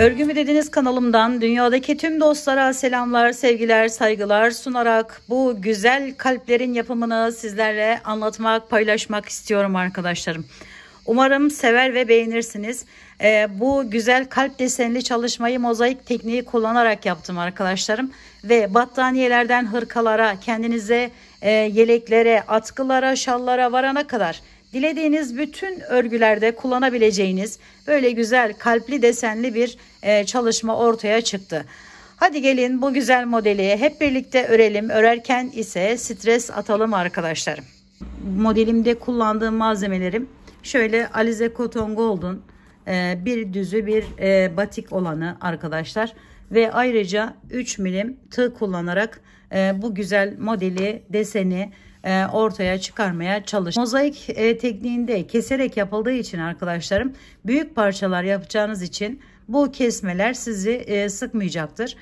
Örgümü Dediniz kanalımdan dünyadaki tüm dostlara selamlar, sevgiler, saygılar sunarak bu güzel kalplerin yapımını sizlerle anlatmak, paylaşmak istiyorum arkadaşlarım. Umarım sever ve beğenirsiniz. Bu güzel kalp desenli çalışmayı mozaik tekniği kullanarak yaptım arkadaşlarım. Ve battaniyelerden hırkalara, kendinize yeleklere, atkılara, şallara varana kadar dilediğiniz bütün örgülerde kullanabileceğiniz böyle güzel kalpli desenli bir çalışma ortaya çıktı. Hadi gelin bu güzel modeli hep birlikte örelim. Örerken ise stres atalım arkadaşlarım. Modelimde kullandığım malzemelerim şöyle Alize Cotton Gold'un bir düzü bir batik olanı arkadaşlar. Ve ayrıca 3 milim tığ kullanarak bu güzel modeli, deseni ortaya çıkarmaya çalıştım. Mozaik tekniğinde keserek yapıldığı için arkadaşlarım, büyük parçalar yapacağınız için bu kesmeler sizi sıkmayacaktır.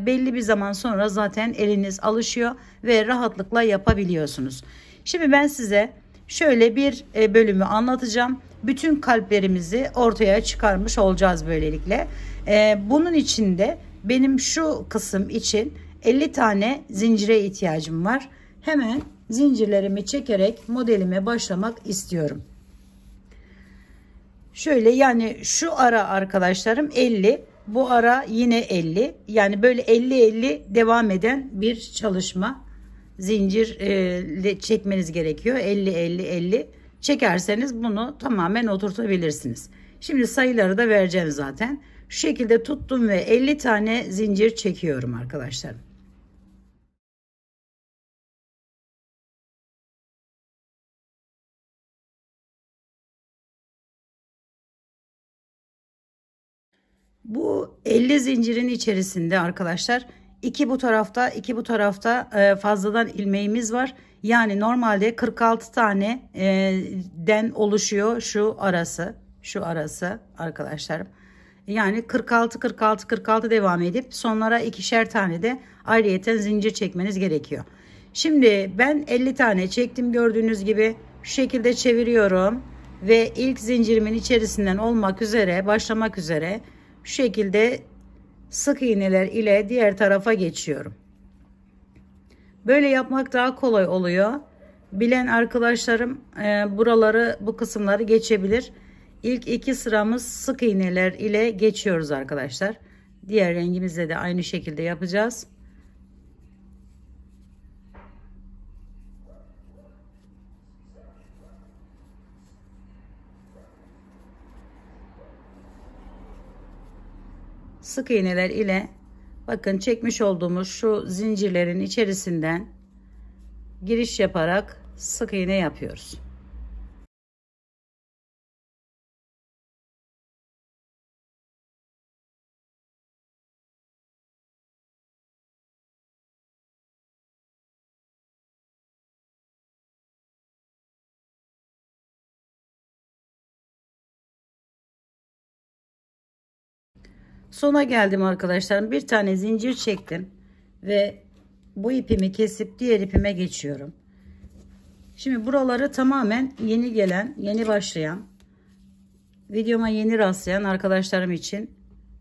Belli bir zaman sonra zaten eliniz alışıyor ve rahatlıkla yapabiliyorsunuz. Şimdi ben size şöyle bir bölümü anlatacağım. Bütün kalplerimizi ortaya çıkarmış olacağız böylelikle. Bunun için de benim şu kısım için 50 tane zincire ihtiyacım var. Hemen zincirlerimi çekerek modelime başlamak istiyorum. Şöyle, yani şu ara arkadaşlarım 50, bu ara yine 50, yani böyle 50-50 devam eden bir çalışma. Zincir çekmeniz gerekiyor. 50-50-50 çekerseniz bunu tamamen oturtabilirsiniz. Şimdi sayıları da vereceğim zaten. Şu şekilde tuttum ve 50 tane zincir çekiyorum arkadaşlar. Bu 50 zincirin içerisinde arkadaşlar iki bu tarafta, iki bu tarafta fazladan ilmeğimiz var. Yani normalde 46 tane den oluşuyor şu arası arkadaşlarım. Yani 46 46 46 devam edip sonlara ikişer tane de ayrıyeten zincir çekmeniz gerekiyor. Şimdi ben 50 tane çektim, gördüğünüz gibi şu şekilde çeviriyorum ve ilk zincirimin içerisinden başlamak üzere şu şekilde sık iğneler ile diğer tarafa geçiyorum. Böyle yapmak daha kolay oluyor. Bilen arkadaşlarım bu kısımları geçebilir. İlk iki sıramız sık iğneler ile geçiyoruz arkadaşlar. Diğer rengimizle de aynı şekilde yapacağız. Sık iğneler ile bakın çekmiş olduğumuz şu zincirlerin içerisinden giriş yaparak sık iğne yapıyoruz. Sona geldim arkadaşlarım. Bir tane zincir çektim ve bu ipimi kesip diğer ipime geçiyorum. Şimdi buraları tamamen yeni gelen, yeni başlayan, videoma yeni rastlayan arkadaşlarım için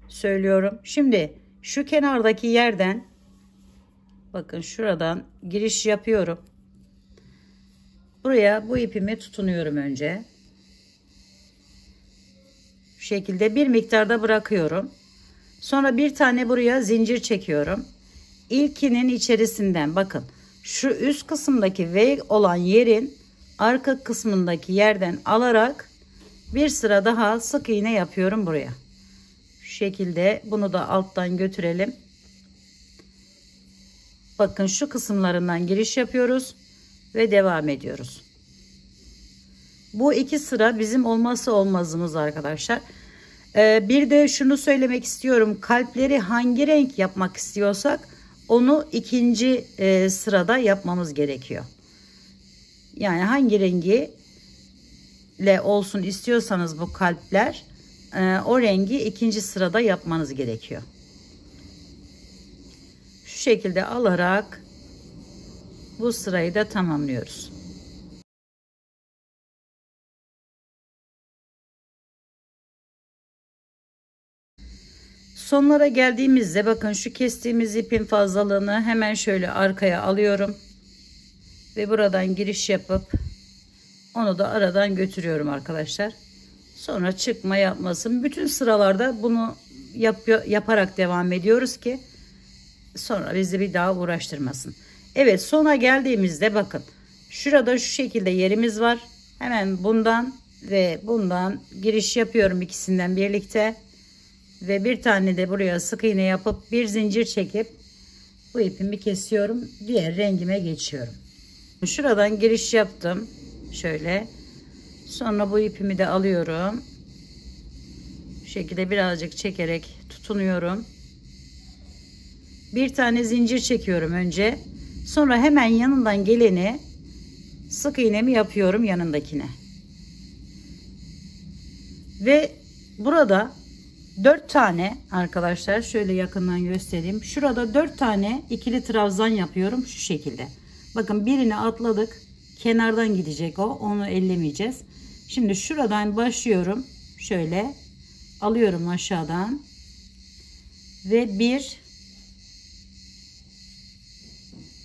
söylüyorum. Şimdi şu kenardaki yerden, bakın şuradan giriş yapıyorum. Buraya bu ipimi tutunuyorum önce. Şu şekilde bir miktarda bırakıyorum. Sonra bir tane buraya zincir çekiyorum. İlkinin içerisinden, bakın şu üst kısımdaki V olan yerin arka kısmındaki yerden alarak bir sıra daha sık iğne yapıyorum buraya. Şu şekilde bunu da alttan götürelim. Bakın şu kısımlarından giriş yapıyoruz ve devam ediyoruz. Bu iki sıra bizim olmazsa olmazımız arkadaşlar. Bir de şunu söylemek istiyorum. Kalpleri hangi renk yapmak istiyorsak onu ikinci sırada yapmamız gerekiyor. Yani hangi rengiyle olsun istiyorsanız bu kalpler, o rengi ikinci sırada yapmanız gerekiyor. Şu şekilde alarak bu sırayı da tamamlıyoruz. Sonlara geldiğimizde bakın şu kestiğimiz ipin fazlalığını hemen şöyle arkaya alıyorum. Ve buradan giriş yapıp onu da aradan götürüyorum arkadaşlar. Sonra çıkma yapmasın. Bütün sıralarda bunu yaparak devam ediyoruz ki sonra bizi bir daha uğraştırmasın. Evet, sona geldiğimizde bakın şurada şu şekilde yerimiz var. Hemen bundan ve bundan giriş yapıyorum, ikisinden birlikte. Ve bir tane de buraya sık iğne yapıp bir zincir çekip bu ipimi kesiyorum. Diğer rengime geçiyorum. Şuradan giriş yaptım. Şöyle. Sonra bu ipimi de alıyorum. Bu şekilde birazcık çekerek tutunuyorum. Bir tane zincir çekiyorum önce. Sonra hemen yanından geleni sık iğnemi yapıyorum yanındakine. Ve burada 4 tane arkadaşlar, şöyle yakından göstereyim. Şurada 4 tane ikili trabzan yapıyorum şu şekilde. Bakın birini atladık. Kenardan gidecek o. Onu ellemeyeceğiz. Şimdi şuradan başlıyorum. Şöyle alıyorum aşağıdan. Ve 1,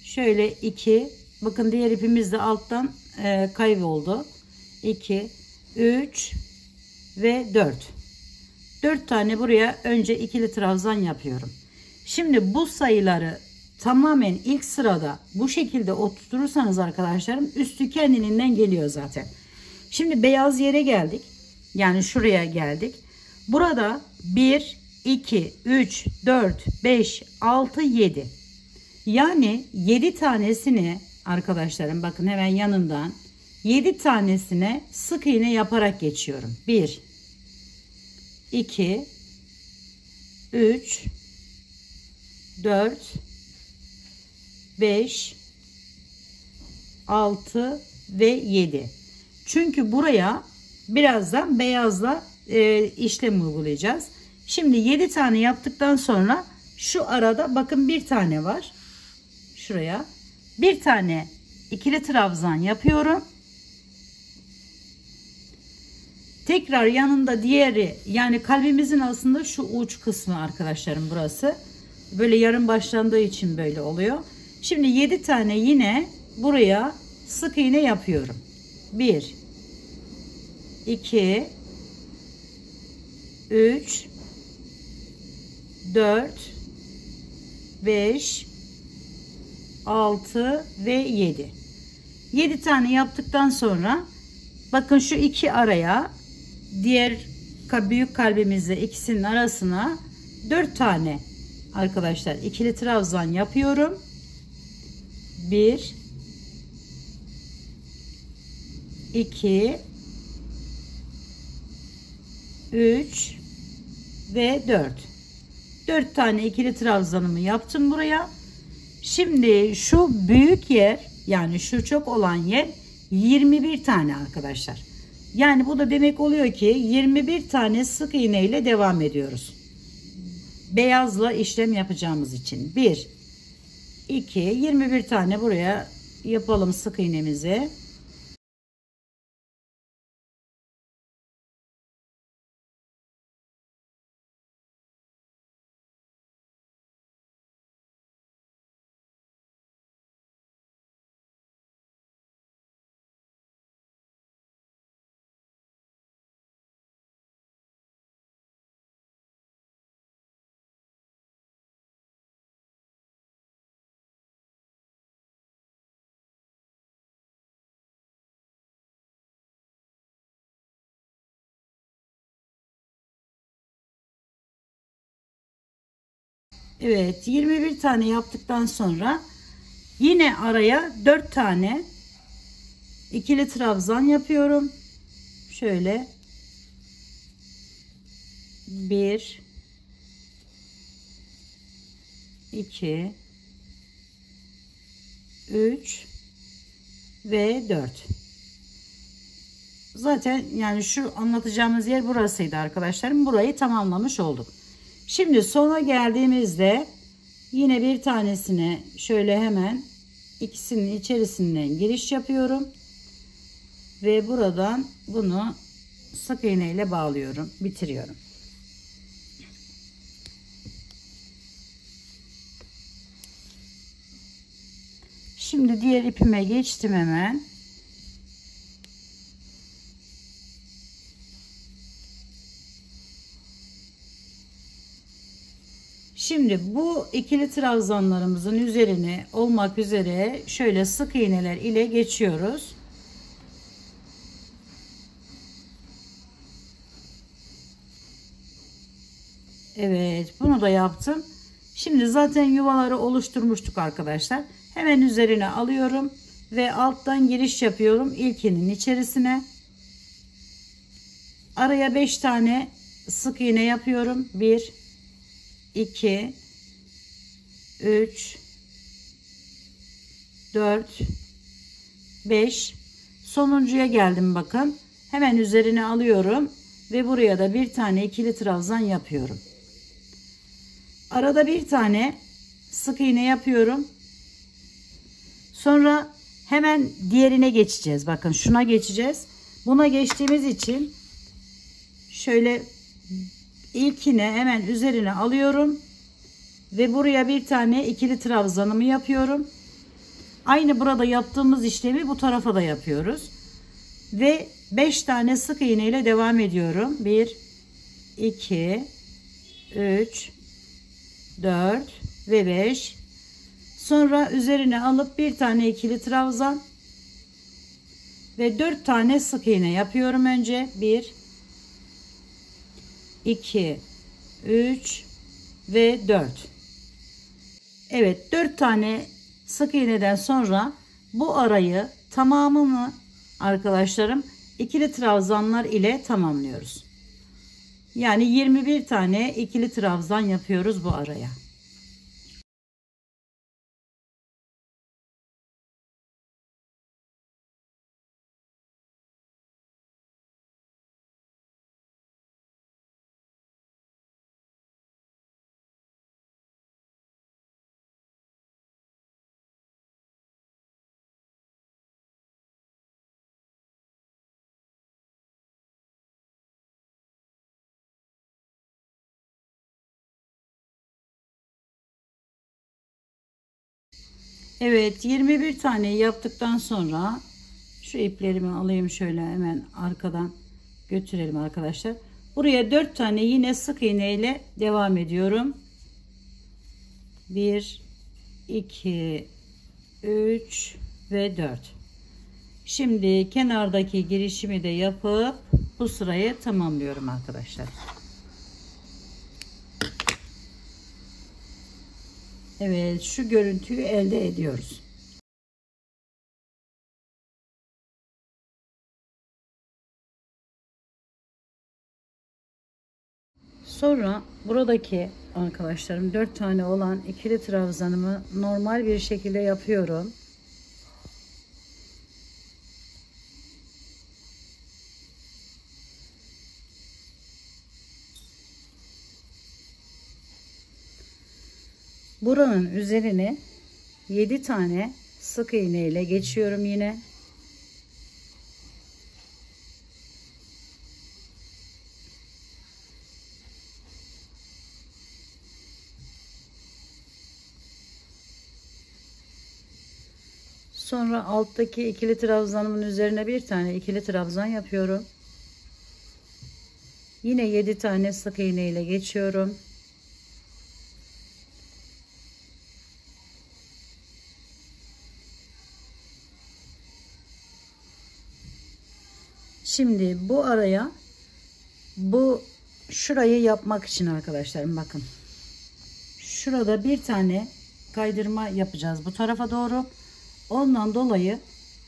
şöyle 2. Bakın diğer ipimiz de alttan kayboldu. 2, 3 ve 4. 4 tane buraya önce ikili trabzan yapıyorum. Şimdi bu sayıları tamamen ilk sırada bu şekilde oturtursanız arkadaşlarım üstü kendiliğinden geliyor zaten. Şimdi beyaz yere geldik. Yani şuraya geldik. Burada 1, 2, 3, 4, 5, 6, 7. Yani 7 tanesini arkadaşlarım bakın hemen yanından 7 tanesine sık iğne yaparak geçiyorum. 1, 2, 3, 4, 5, 6 ve 7. Çünkü buraya birazdan beyazla işlem uygulayacağız. Şimdi 7 tane yaptıktan sonra şu arada bakın bir tane var. Şuraya bir tane ikili trabzan yapıyorum. Tekrar yanında diğeri, yani kalbimizin aslında şu uç kısmı arkadaşlarım burası. Böyle yarım başlandığı için böyle oluyor. Şimdi 7 tane yine buraya sık iğne yapıyorum. 1, 2, 3, 4, 5, 6 ve 7. 7 tane yaptıktan sonra bakın şu iki araya, diğer büyük kalbimizle ikisinin arasına 4 tane arkadaşlar ikili trabzan yapıyorum. 1, 2, 3 ve 4. 4 tane ikili trabzanımı yaptım buraya. Şimdi şu büyük yer, yani şu çok olan yer 21 tane arkadaşlar. Yani bu da demek oluyor ki 21 tane sık iğne ile devam ediyoruz. Beyazla işlem yapacağımız için. 1, 2, 21 tane buraya yapalım sık iğnemizi. Evet, 21 tane yaptıktan sonra yine araya 4 tane ikili trabzan yapıyorum. Şöyle 1, 2, 3 ve 4. Zaten yani şu anlatacağımız yer burasıydı arkadaşlarım. Burayı tamamlamış olduk. Şimdi sona geldiğimizde yine bir tanesine şöyle hemen ikisinin içerisinden giriş yapıyorum. Ve buradan bunu sık iğne ile bağlıyorum. Bitiriyorum. Şimdi diğer ipime geçtim hemen. Şimdi bu ikili trabzanlarımızın üzerine olmak üzere şöyle sık iğneler ile geçiyoruz. Evet, bunu da yaptım. Şimdi zaten yuvaları oluşturmuştuk arkadaşlar. Hemen üzerine alıyorum ve alttan giriş yapıyorum ilkinin içerisine. Araya 5 tane sık iğne yapıyorum. 1 2 3 4 5. Sonuncuya geldim bakın. Hemen üzerine alıyorum ve buraya da bir tane ikili trabzan yapıyorum. Arada bir tane sık iğne yapıyorum. Sonra hemen diğerine geçeceğiz. Bakın şuna geçeceğiz. Buna geçtiğimiz için şöyle ilkine hemen üzerine alıyorum ve buraya bir tane ikili trabzanımı yapıyorum. Aynı burada yaptığımız işlemi bu tarafa da yapıyoruz. Ve 5 tane sık iğne ile devam ediyorum. 1 2 3 4 ve 5. Sonra üzerine alıp bir tane ikili trabzan ve 4 tane sık iğne yapıyorum önce. 1 2 3 ve 4. Evet, 4 tane sık iğneden sonra bu arayı tamamını arkadaşlarım ikili trabzanlar ile tamamlıyoruz. Yani 21 tane ikili trabzan yapıyoruz bu araya. Evet, 21 tane yaptıktan sonra şu iplerimi alayım, şöyle hemen arkadan götürelim arkadaşlar. Buraya 4 tane yine sık iğne ile devam ediyorum. 1 2 3 ve 4. Şimdi kenardaki girişimi de yapıp bu sırayı tamamlıyorum arkadaşlar. Evet, şu görüntüyü elde ediyoruz. Sonra buradaki arkadaşlarım 4 tane olan ikili trabzanımı normal bir şekilde yapıyorum. Buranın üzerine 7 tane sık iğne ile geçiyorum yine. Sonra alttaki ikili trabzanımın üzerine bir tane ikili trabzan yapıyorum. Yine 7 tane sık iğne ile geçiyorum. Şimdi bu araya şurayı yapmak için arkadaşlarım bakın. Şurada bir tane kaydırma yapacağız bu tarafa doğru. Ondan dolayı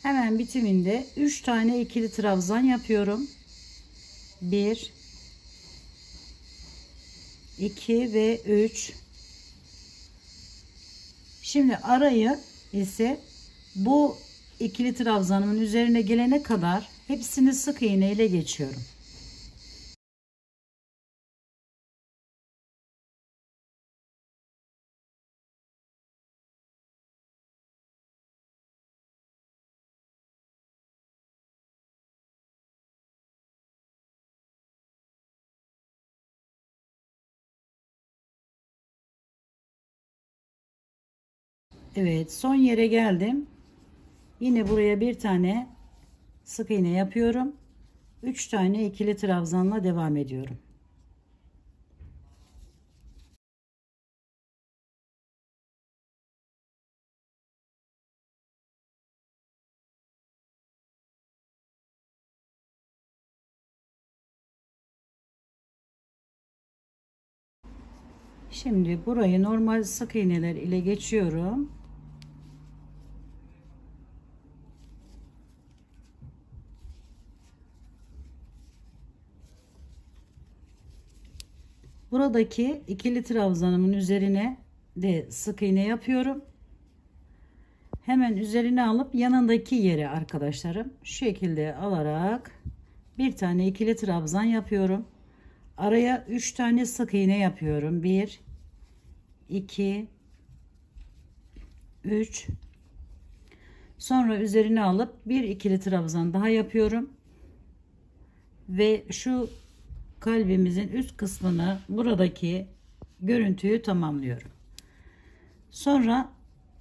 hemen bitiminde 3 tane ikili trabzan yapıyorum. 1 2 ve 3. Şimdi arayı ise bu ikili trabzanımın üzerine gelene kadar hepsini sık iğne ile geçiyorum. Evet, son yere geldim. Yine buraya bir tane sık iğne yapıyorum. 3 tane ikili trabzanla devam ediyorum. Şimdi burayı normal sık iğneler ile geçiyorum. Buradaki ikili trabzanımın üzerine de sık iğne yapıyorum. Hemen üzerine alıp yanındaki yere arkadaşlarım şu şekilde alarak bir tane ikili trabzan yapıyorum. Araya 3 tane sık iğne yapıyorum. 1 2 3. Sonra üzerine alıp bir ikili trabzan daha yapıyorum. Ve şu kalbimizin üst kısmını, buradaki görüntüyü tamamlıyorum. Sonra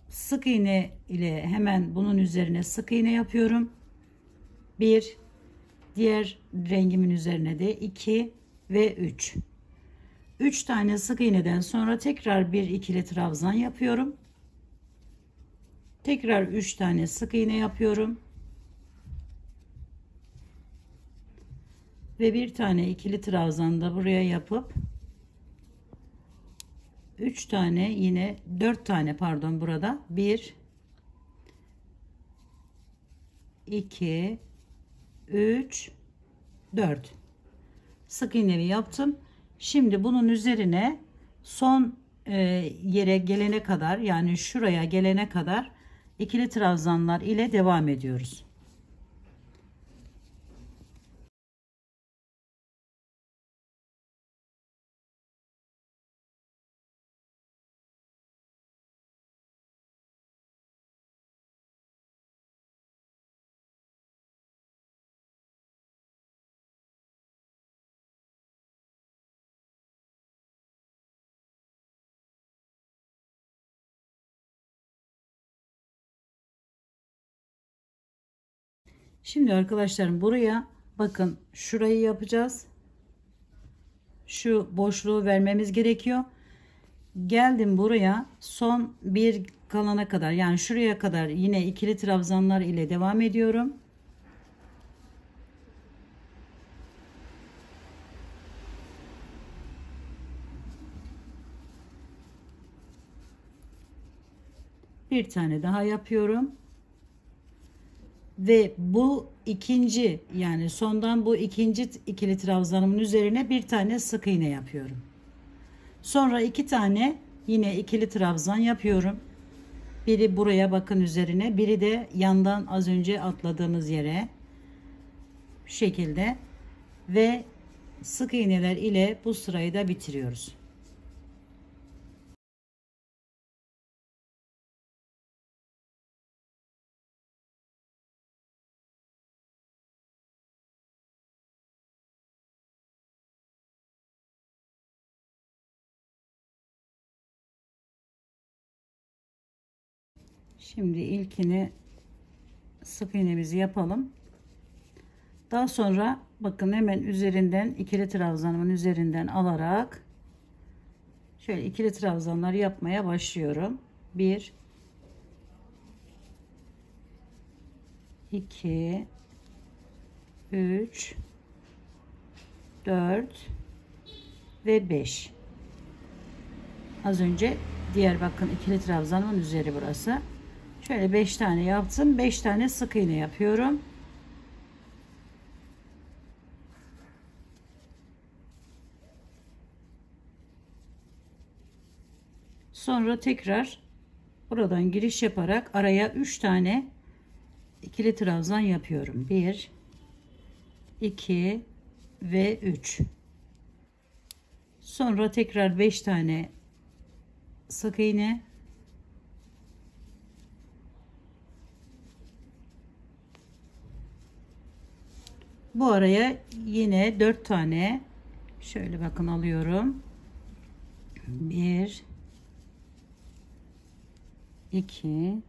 sık iğne ile hemen bunun üzerine sık iğne yapıyorum. 1, diğer rengimin üzerine de 2 ve 3. 3 tane sık iğneden sonra tekrar bir ikili trabzan yapıyorum. Tekrar 3 tane sık iğne yapıyorum. Ve bir tane ikili trabzan da buraya yapıp 3 tane, yine 4 tane pardon, burada 1 2 3 4 sık iğnemi yaptım. Şimdi bunun üzerine son yere gelene kadar, yani şuraya gelene kadar ikili trabzanlar ile devam ediyoruz. Şimdi arkadaşlarım buraya bakın, şurayı yapacağız. Şu boşluğu vermemiz gerekiyor. Geldim buraya, son bir kalana kadar, yani şuraya kadar yine ikili trabzanlar ile devam ediyorum. Bir tane daha yapıyorum. Ve bu ikinci, yani sondan bu ikinci ikili trabzanımın üzerine bir tane sık iğne yapıyorum. Sonra 2 tane yine ikili trabzan yapıyorum. Biri buraya bakın üzerine, biri de yandan az önce atladığımız yere, bu şekilde, ve sık iğneler ile bu sırayı da bitiriyoruz. Şimdi ilkini, sık iğnemizi yapalım. Daha sonra bakın hemen üzerinden ikili trabzanımın üzerinden alarak şöyle ikili trabzanlar yapmaya başlıyorum. 1 2 3 4 ve 5. Az önce diğer bakın ikili trabzanın üzeri burası. Şöyle 5 tane yaptım. 5 tane sık iğne yapıyorum. Sonra tekrar buradan giriş yaparak araya 3 tane ikili trabzan yapıyorum. 1 2 ve 3. Sonra tekrar 5 tane sık iğne. Bu araya yine 4 tane şöyle bakın alıyorum. 1 2,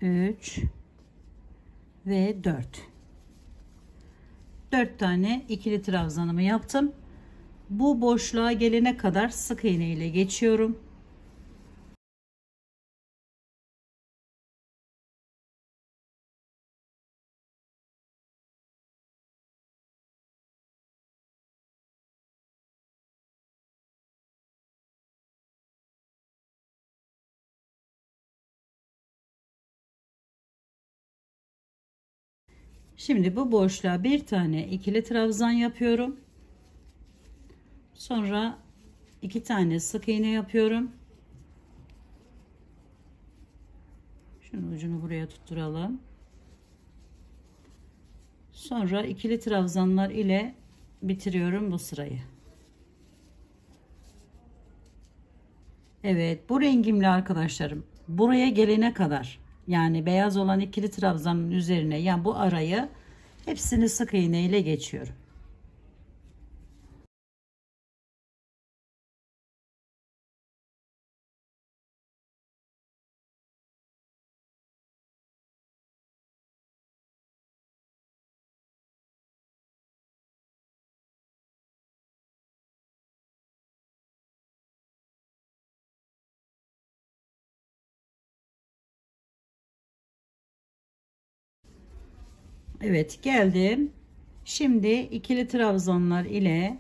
3 ve 4. 4 tane ikili trabzanımı yaptım. Bu boşluğa gelene kadar sık iğne ile geçiyorum. Şimdi bu boşluğa bir tane ikili trabzan yapıyorum. Sonra 2 tane sık iğne yapıyorum. Şunun ucunu buraya tutturalım. Sonra ikili trabzanlar ile bitiriyorum bu sırayı. Evet, bu rengimle arkadaşlarım buraya gelene kadar, yani beyaz olan ikili trabzanın üzerine, yani bu arayı hepsini sık iğne ile geçiyorum. Evet, geldim. Şimdi ikili trabzanlar ile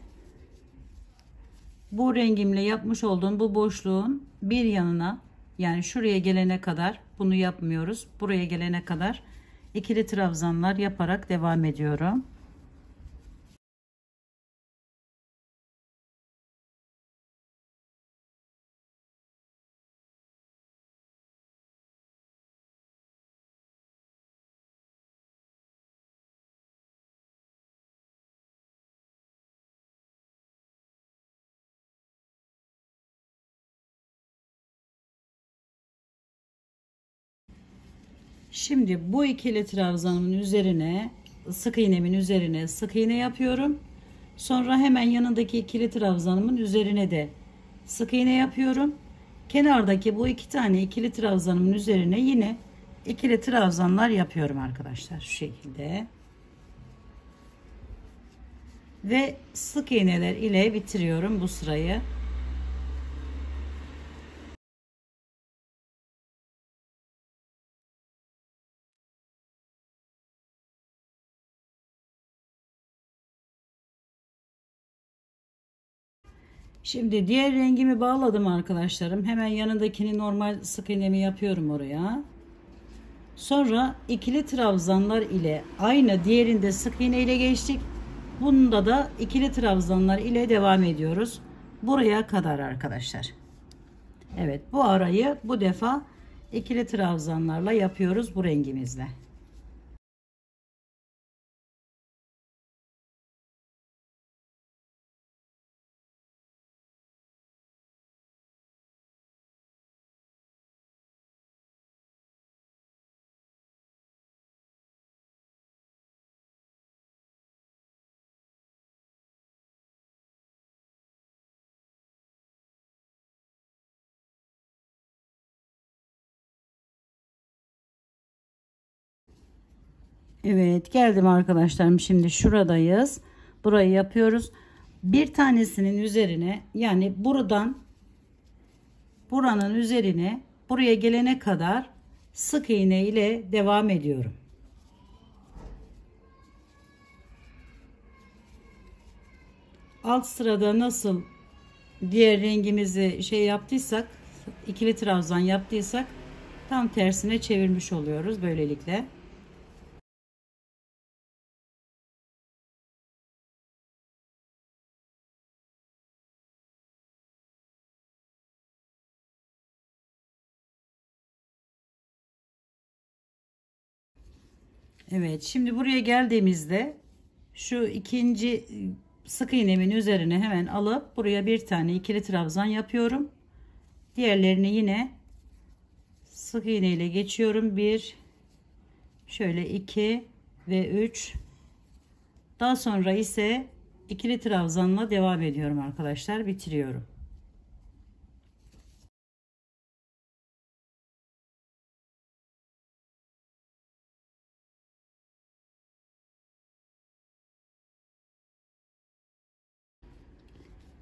bu rengimle yapmış olduğum bu boşluğun bir yanına, yani şuraya gelene kadar bunu yapmıyoruz. Buraya gelene kadar ikili trabzanlar yaparak devam ediyorum. Şimdi bu ikili trabzanın üzerine, sık iğnemin üzerine sık iğne yapıyorum. Sonra hemen yanındaki ikili trabzanımın üzerine de sık iğne yapıyorum. Kenardaki bu 2 tane ikili trabzanımın üzerine yine ikili trabzanlar yapıyorum arkadaşlar, şu şekilde. Ve sık iğneler ile bitiriyorum bu sırayı. Şimdi diğer rengimi bağladım arkadaşlarım. Hemen yanındakini normal sık iğnemi yapıyorum oraya. Sonra ikili trabzanlar ile aynı diğerinde sık iğne ile geçtik. Bunda da ikili trabzanlar ile devam ediyoruz. Buraya kadar arkadaşlar. Evet, bu arayı bu defa ikili trabzanlarla yapıyoruz bu rengimizle. Evet, geldim arkadaşlarım, şimdi şuradayız. Burayı yapıyoruz. Bir tanesinin üzerine, yani buranın üzerine buraya gelene kadar sık iğne ile devam ediyorum. Alt sırada nasıl diğer rengimizi şey yaptıysak, ikili trabzan yaptıysak, tam tersine çevirmiş oluyoruz böylelikle. Evet, şimdi buraya geldiğimizde şu ikinci sık iğnemin üzerine hemen alıp buraya bir tane ikili trabzan yapıyorum. Diğerlerini yine sık iğne ile geçiyorum. 1, şöyle 2 ve 3. Daha sonra ise ikili trabzanla devam ediyorum arkadaşlar, bitiriyorum.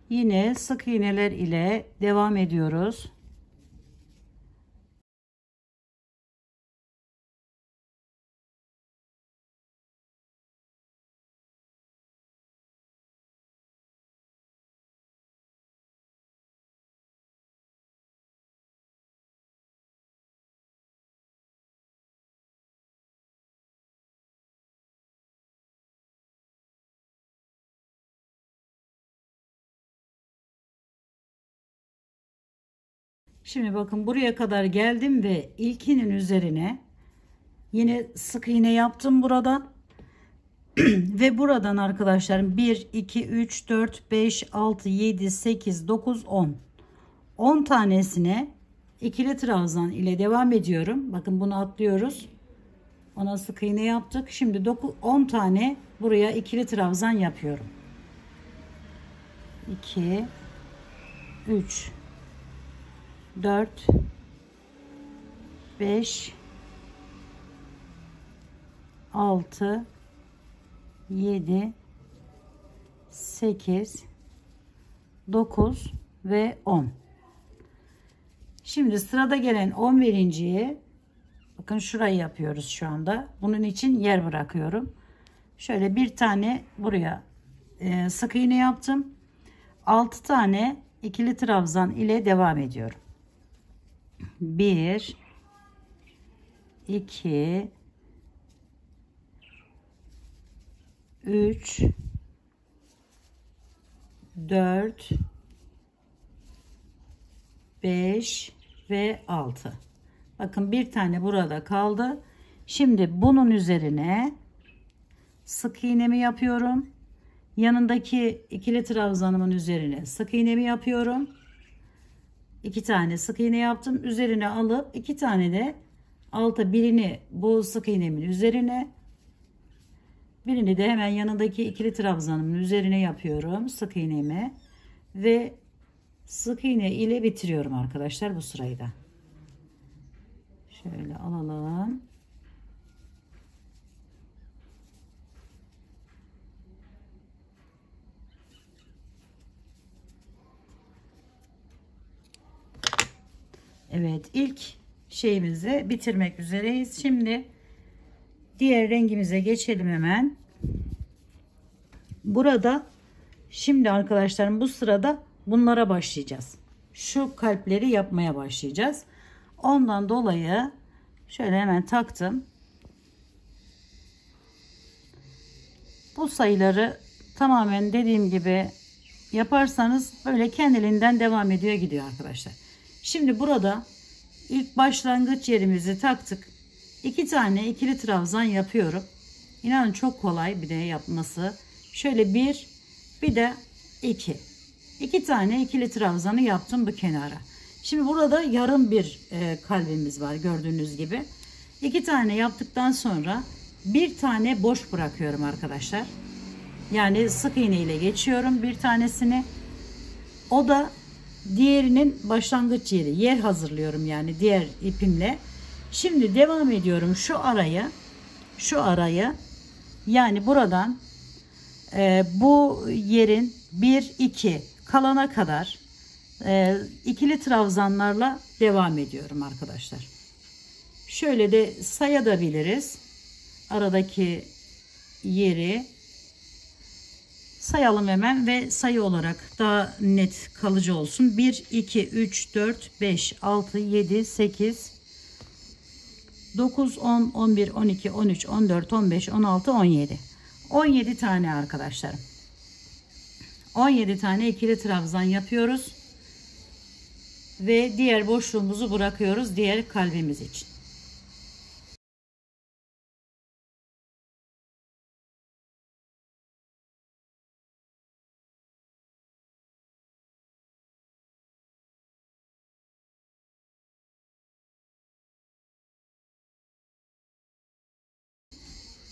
Yine sık iğneler ile devam ediyoruz. Şimdi bakın buraya kadar geldim ve ilkinin üzerine yine sık iğne yaptım burada. Ve buradan arkadaşlarım 1 2 3 4 5 6 7 8 9 10 10 tanesine ikili trabzan ile devam ediyorum. Bakın bunu atlıyoruz. Ona sık iğne yaptık. Şimdi 10 tane buraya ikili trabzan yapıyorum. 2 3 4 5 6 7 8 9 ve 10. Şimdi sırada gelen 11.'yi bakın şurayı yapıyoruz şu anda. Bunun için yer bırakıyorum. Şöyle bir tane buraya sık iğne yaptım. 6 tane ikili trabzan ile devam ediyorum. 1 2 3 4 5 ve 6. Bakın bir tane burada kaldı. Şimdi bunun üzerine sık iğnemi yapıyorum. Yanındaki ikili trabzanımın üzerine sık iğnemi yapıyorum. 2 tane sık iğne yaptım. Üzerine alıp 2 tane de alta, birini bu sık iğnemin üzerine, birini de hemen yanındaki ikili trabzanımın üzerine yapıyorum sık iğnemi ve sık iğne ile bitiriyorum arkadaşlar bu sırayı da. Şöyle alalım. Evet, ilk şeyimizi bitirmek üzereyiz. Şimdi diğer rengimize geçelim hemen. Burada şimdi arkadaşlarım bu sırada bunlara başlayacağız. Şu kalpleri yapmaya başlayacağız. Ondan dolayı şöyle hemen taktım. Bu sayıları tamamen dediğim gibi yaparsanız böyle kendiliğinden devam ediyor gidiyor arkadaşlar. Şimdi burada ilk başlangıç yerimizi taktık. 2 tane ikili trabzan yapıyorum. İnanın çok kolay bir de yapması. Şöyle bir de 2. 2 tane ikili trabzanı yaptım bu kenara. Şimdi burada yarım bir kalbimiz var gördüğünüz gibi. 2 tane yaptıktan sonra bir tane boş bırakıyorum arkadaşlar. Yani sık iğne ile geçiyorum bir tanesini. O da diğerinin başlangıç yeri. Yer hazırlıyorum yani diğer ipimle. Şimdi devam ediyorum şu araya yani buradan bu yerin 1 2 kalana kadar ikili trabzanlarla devam ediyorum arkadaşlar. Şöyle de sayabiliriz. Aradaki yeri sayalım hemen ve sayı olarak daha net kalıcı olsun. 1 2 3 4 5 6 7 8 9 10 11 12 13 14 15 16 17 17 tane arkadaşlarım. 17 tane ikili trabzan yapıyoruz ve diğer boşluğumuzu bırakıyoruz diğer kalbimiz için.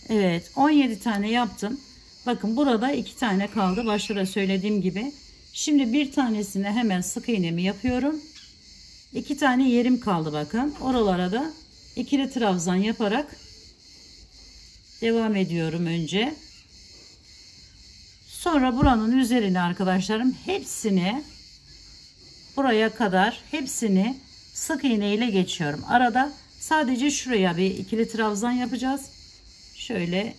Evet, 17 tane yaptım. Bakın burada 2 tane kaldı. Başta da söylediğim gibi. Şimdi bir tanesine hemen sık iğnemi yapıyorum. 2 tane yerim kaldı bakın. Oralara da ikili trabzan yaparak devam ediyorum önce. Sonra buranın üzerine arkadaşlarım hepsini, buraya kadar hepsini sık iğne ile geçiyorum. Arada sadece şuraya bir ikili trabzan yapacağız. Şöyle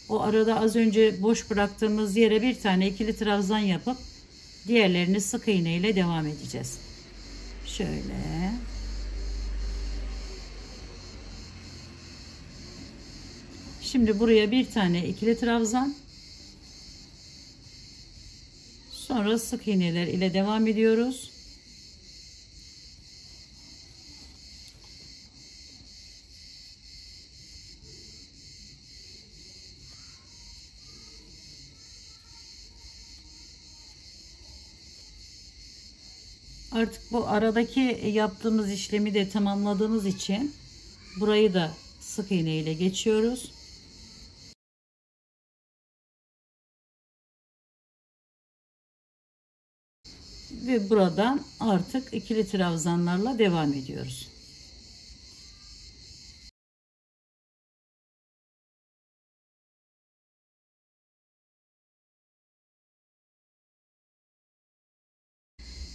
o arada az önce boş bıraktığımız yere bir tane ikili trabzan yapıp diğerlerini sık iğne ile devam edeceğiz. Şöyle. Şimdi buraya bir tane ikili trabzan. Sonra sık iğneler ile devam ediyoruz. Artık bu aradaki yaptığımız işlemi de tamamladığımız için burayı da sık iğne ile geçiyoruz. Ve buradan artık ikili trabzanlarla devam ediyoruz.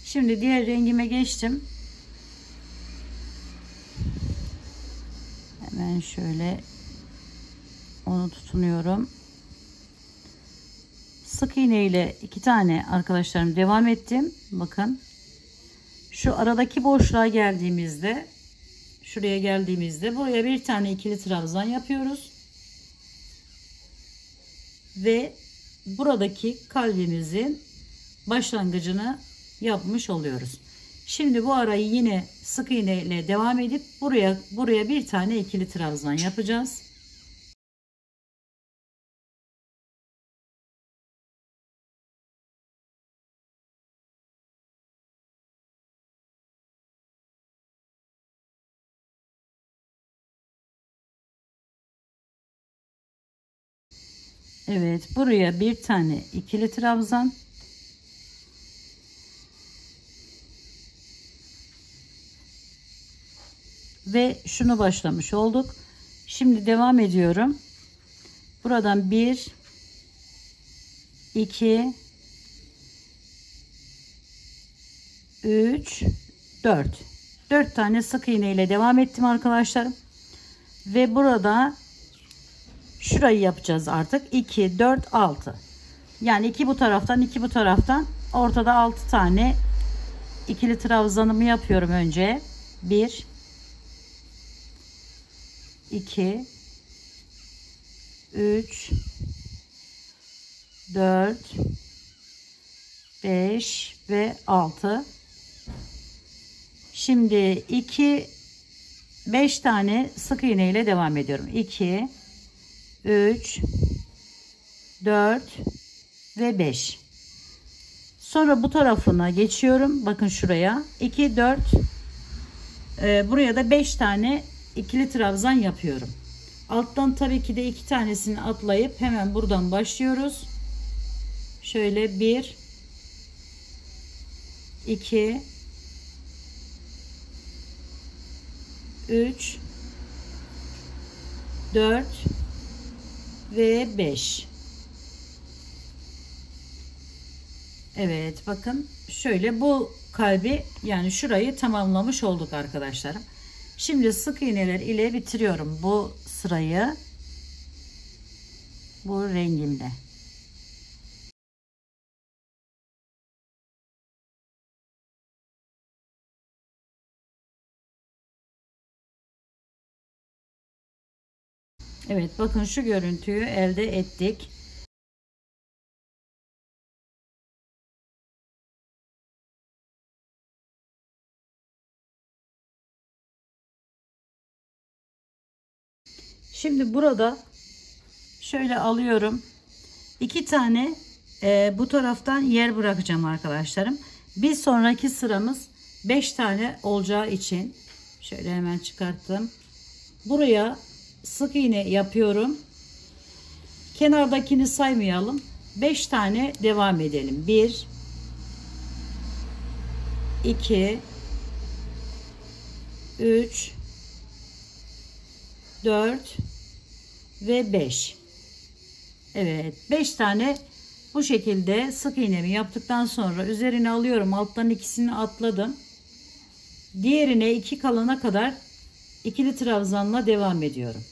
Şimdi diğer rengime geçtim. Hemen şöyle onu tutunuyorum. Sık iğne ile 2 tane arkadaşlarım devam ettim. Bakın. Şu aradaki boşluğa geldiğimizde, şuraya geldiğimizde buraya bir tane ikili trabzan yapıyoruz. Ve buradaki kalbimizin başlangıcını yapmış oluyoruz. Şimdi bu arayı yine sık iğne ile devam edip buraya bir tane ikili trabzan yapacağız. Evet, buraya bir tane ikili trabzan. Ve şunu başlamış olduk. Şimdi devam ediyorum. Buradan 1 2 3 4 tane sık iğne ile devam ettim arkadaşlarım. Ve burada şurayı yapacağız artık. 2 4 6. Yani 2 bu taraftan, 2 bu taraftan, ortada 6 tane ikili trabzanımı yapıyorum önce. 1 2 3 4 5 ve 6. Şimdi 5 tane sık iğne ile devam ediyorum. 2 3 4 ve 5. Sonra bu tarafına geçiyorum. Bakın şuraya 2 4, buraya da 5 tane ikili trabzan yapıyorum. Alttan tabii ki de 2 tanesini atlayıp hemen buradan başlıyoruz. Şöyle 1 2 3 4 ve 5. Evet, bakın şöyle bu kalbi, yani şurayı tamamlamış olduk arkadaşlarım. Şimdi sık iğneler ile bitiriyorum bu sırayı, bu rengimle. Evet, bakın şu görüntüyü elde ettik. Şimdi burada şöyle alıyorum. 2 tane bu taraftan yer bırakacağım arkadaşlarım. Bir sonraki sıramız 5 tane olacağı için şöyle hemen çıkarttım. Buraya sık iğne yapıyorum. Kenardakini saymayalım. 5 tane devam edelim. 1 2 3 4 ve 5. Evet, 5 tane bu şekilde sık iğnemi yaptıktan sonra üzerine alıyorum. Alttan ikisini atladım. Diğerine 2 kalana kadar ikili trabzanla devam ediyorum.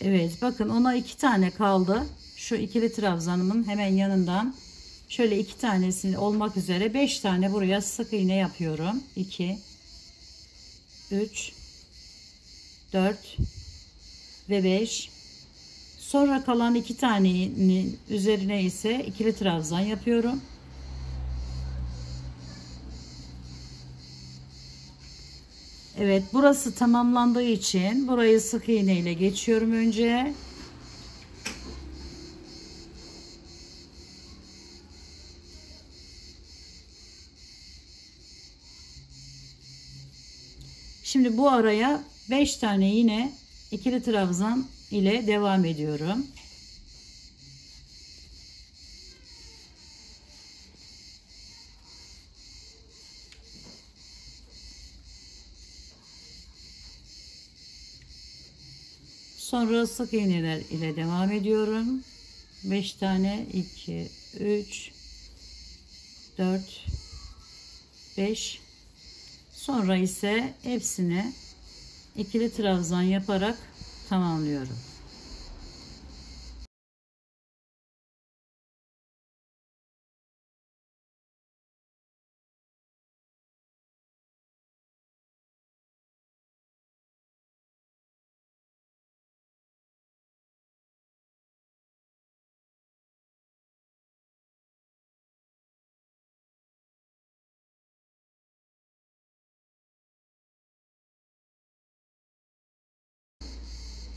Evet, bakın ona 2 tane kaldı. Şu ikili trabzanımın hemen yanından şöyle 2 tanesini olmak üzere 5 tane buraya sık iğne yapıyorum. 2 3 4 ve 5. Sonra kalan 2 tanenin üzerine ise ikili trabzan yapıyorum. Evet, burası tamamlandığı için burayı sık iğne ile geçiyorum önce. Şimdi bu araya 5 tane yine ikili trabzan ile devam ediyorum. Sonra sık iğneler ile devam ediyorum. 5 tane 2 3 4 5. Sonra ise hepsini ikili trabzan yaparak tamamlıyorum.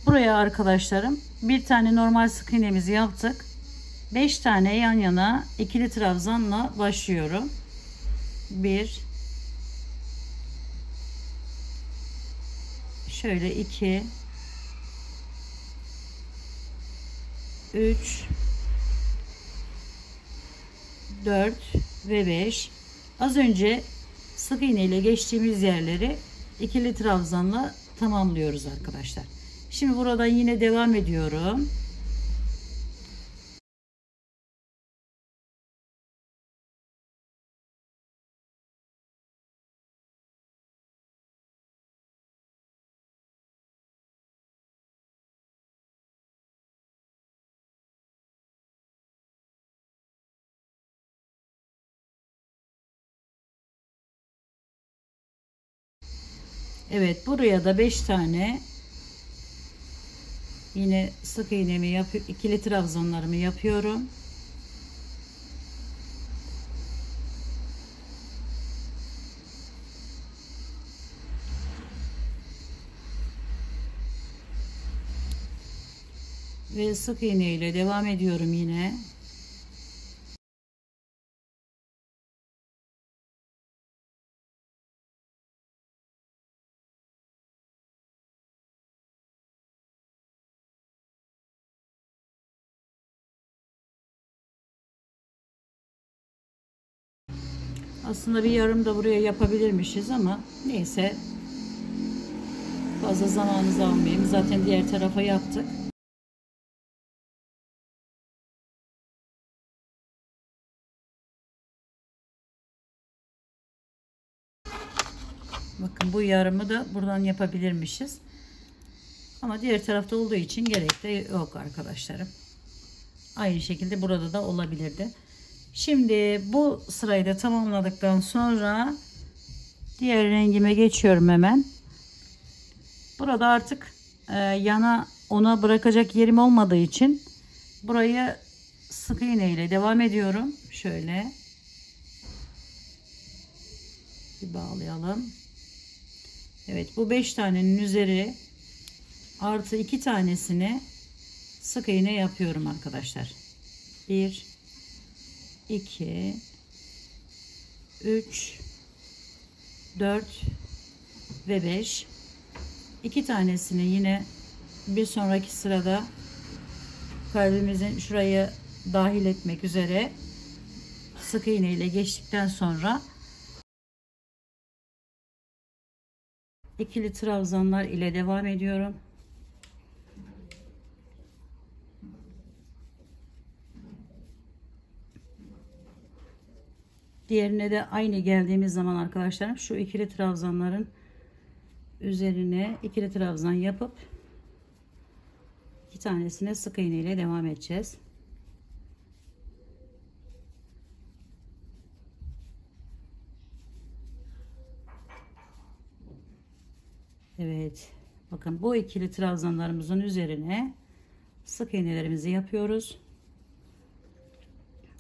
Buraya arkadaşlarım bir tane normal sık iğnemizi yaptık. 5 tane yan yana ikili trabzanla başlıyorum. 1 şöyle 2 3 4 ve 5. Az önce sık iğne ile geçtiğimiz yerleri ikili trabzanla tamamlıyoruz arkadaşlar. Şimdi burada yine devam ediyorum. Evet, buraya da 5 tane yine sık iğnemi yapıp ikili trabzanlarımı yapıyorum. Ve sık iğne ile devam ediyorum yine. Aslında bir yarım da buraya yapabilirmişiz ama neyse, fazla zamanınızı almayayım. Zaten diğer tarafa yaptık. Bakın bu yarımı da buradan yapabilirmişiz. Ama diğer tarafta olduğu için gerek de yok arkadaşlarım. Aynı şekilde burada da olabilirdi. Şimdi bu sırayı da tamamladıktan sonra diğer rengime geçiyorum hemen. Burada artık yana ona bırakacak yerim olmadığı için burayı sık iğne ile devam ediyorum. Şöyle bir bağlayalım. Evet, bu 5 tanenin üzeri artı 2 tanesini sık iğne yapıyorum arkadaşlar. 1 2 3 4 ve 5. 2 tanesini yine bir sonraki sırada kalbimizin şurayı dahil etmek üzere sık iğne ile geçtikten sonra ikili trabzanlar ile devam ediyorum. Diğerine de aynı geldiğimiz zaman arkadaşlarım şu ikili trabzanların üzerine ikili trabzan yapıp 2 tanesine sık iğne ile devam edeceğiz. Evet, bakın bu ikili trabzanlarımızın üzerine sık iğnelerimizi yapıyoruz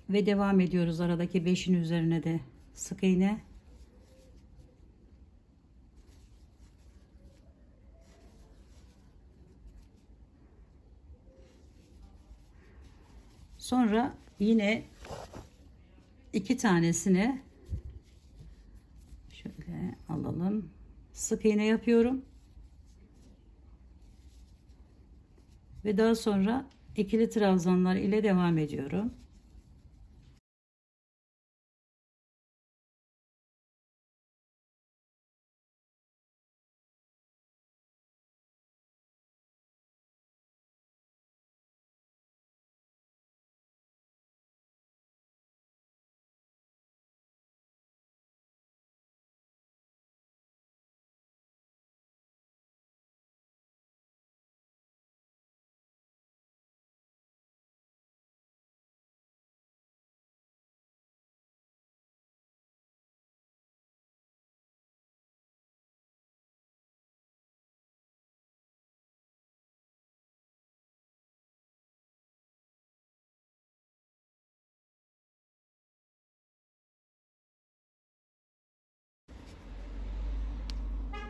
ve devam ediyoruz. Aradaki 5'in üzerine de sık iğne. Sonra yine 2 tanesini şöyle alalım. Sık iğne yapıyorum. Ve daha sonra ikili trabzanlar ile devam ediyorum.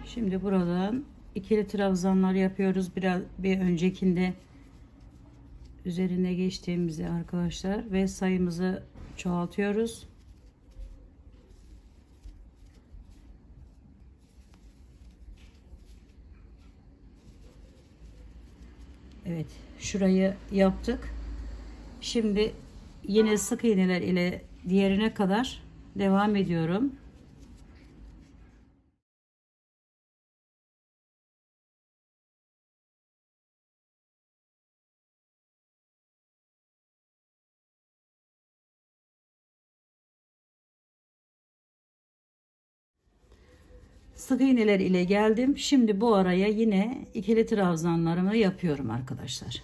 Şimdi buradan ikili trabzanlar yapıyoruz. Bir öncekinde üzerine geçtiğimizi arkadaşlar ve sayımızı çoğaltıyoruz. Evet, şurayı yaptık. Şimdi yine sık iğneler ile diğerine kadar devam ediyorum. Sık iğneler ile geldim. Şimdi bu araya yine ikili trabzanlarımı yapıyorum arkadaşlar.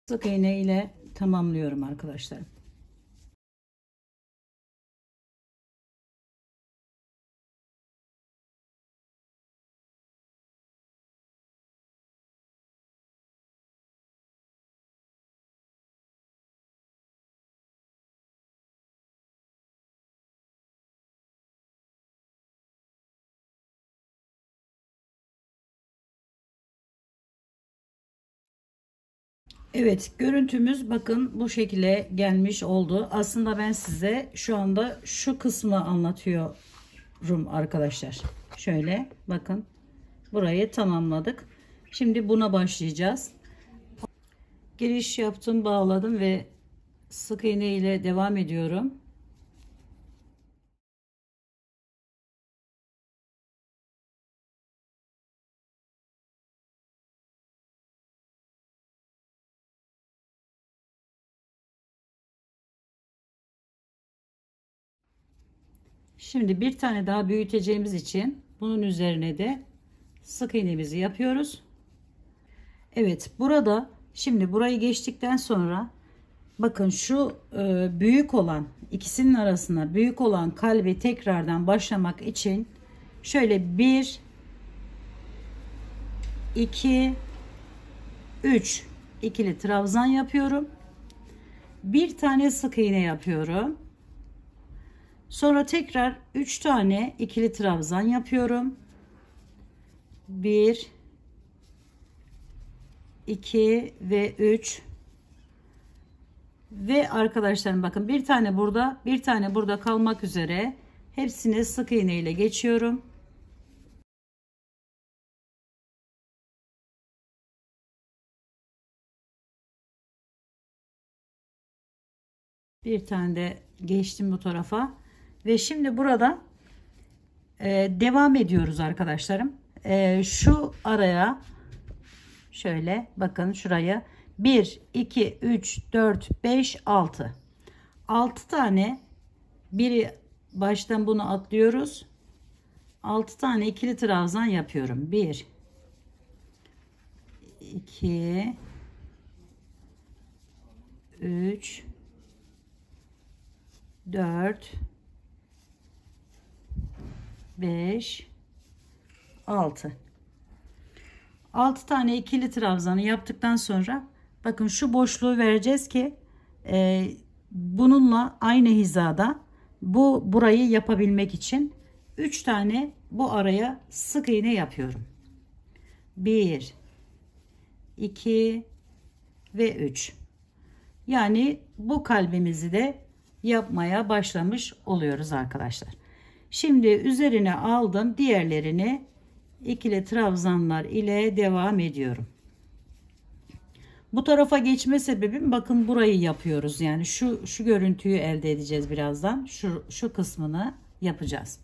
Sık iğne ile tamamlıyorum arkadaşlar. Evet, görüntümüz bakın bu şekilde gelmiş oldu. Aslında ben size şu anda şu kısmı anlatıyorum arkadaşlar. Şöyle bakın, burayı tamamladık. Şimdi buna başlayacağız. Giriş yaptım, bağladım ve sık iğne ile devam ediyorum. Şimdi bir tane daha büyüteceğimiz için bunun üzerine de sık iğnemizi yapıyoruz. Evet, burada şimdi burayı geçtikten sonra bakın şu büyük olan, ikisinin arasında büyük olan kalbi tekrardan başlamak için şöyle 1 2 3 ikili trabzan yapıyorum. Bir tane sık iğne yapıyorum. Sonra tekrar 3 tane ikili trabzan yapıyorum. 1 2 ve 3 ve arkadaşlarım bakın, bir tane burada, bir tane burada kalmak üzere hepsini sık iğne ile geçiyorum. Bir tane de geçtim bu tarafa ve şimdi burada devam ediyoruz arkadaşlarım. Şu araya şöyle bakın, şuraya 1 2 3 4 5 6 tane, biri baştan bunu atlıyoruz. 6 tane ikili trabzan yapıyorum. 1 2 3 4 5 6 tane ikili trabzanı yaptıktan sonra bakın şu boşluğu vereceğiz ki bununla aynı hizada burayı yapabilmek için 3 tane bu araya sık iğne yapıyorum. 1 2 ve 3. Yani bu kalbimizi de yapmaya başlamış oluyoruz arkadaşlar. Şimdi üzerine aldım, diğerlerini ikili trabzanlar ile devam ediyorum. Bu tarafa geçme sebebim, bakın burayı yapıyoruz. Yani şu görüntüyü elde edeceğiz birazdan. Şu kısmını yapacağız.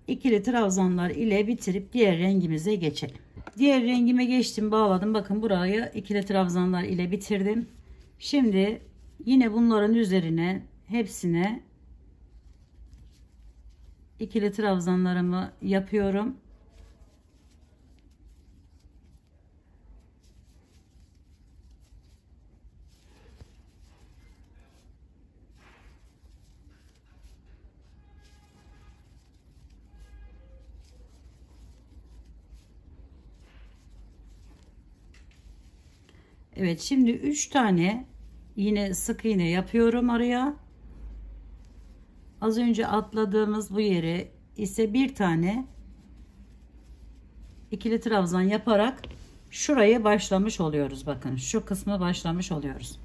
İkili trabzanlar ile bitirip diğer rengimize geçelim. Diğer rengime geçtim, bağladım. Bakın burayı ikili trabzanlar ile bitirdim. Şimdi yine bunların üzerine hepsine ikili trabzanlarımı yapıyorum. Evet, şimdi 3 tane yine sık iğne yapıyorum araya. Az önce atladığımız bu yere ise bir tane ikili trabzan yaparak şuraya başlamış oluyoruz. Bakın şu kısmı başlamış oluyoruz.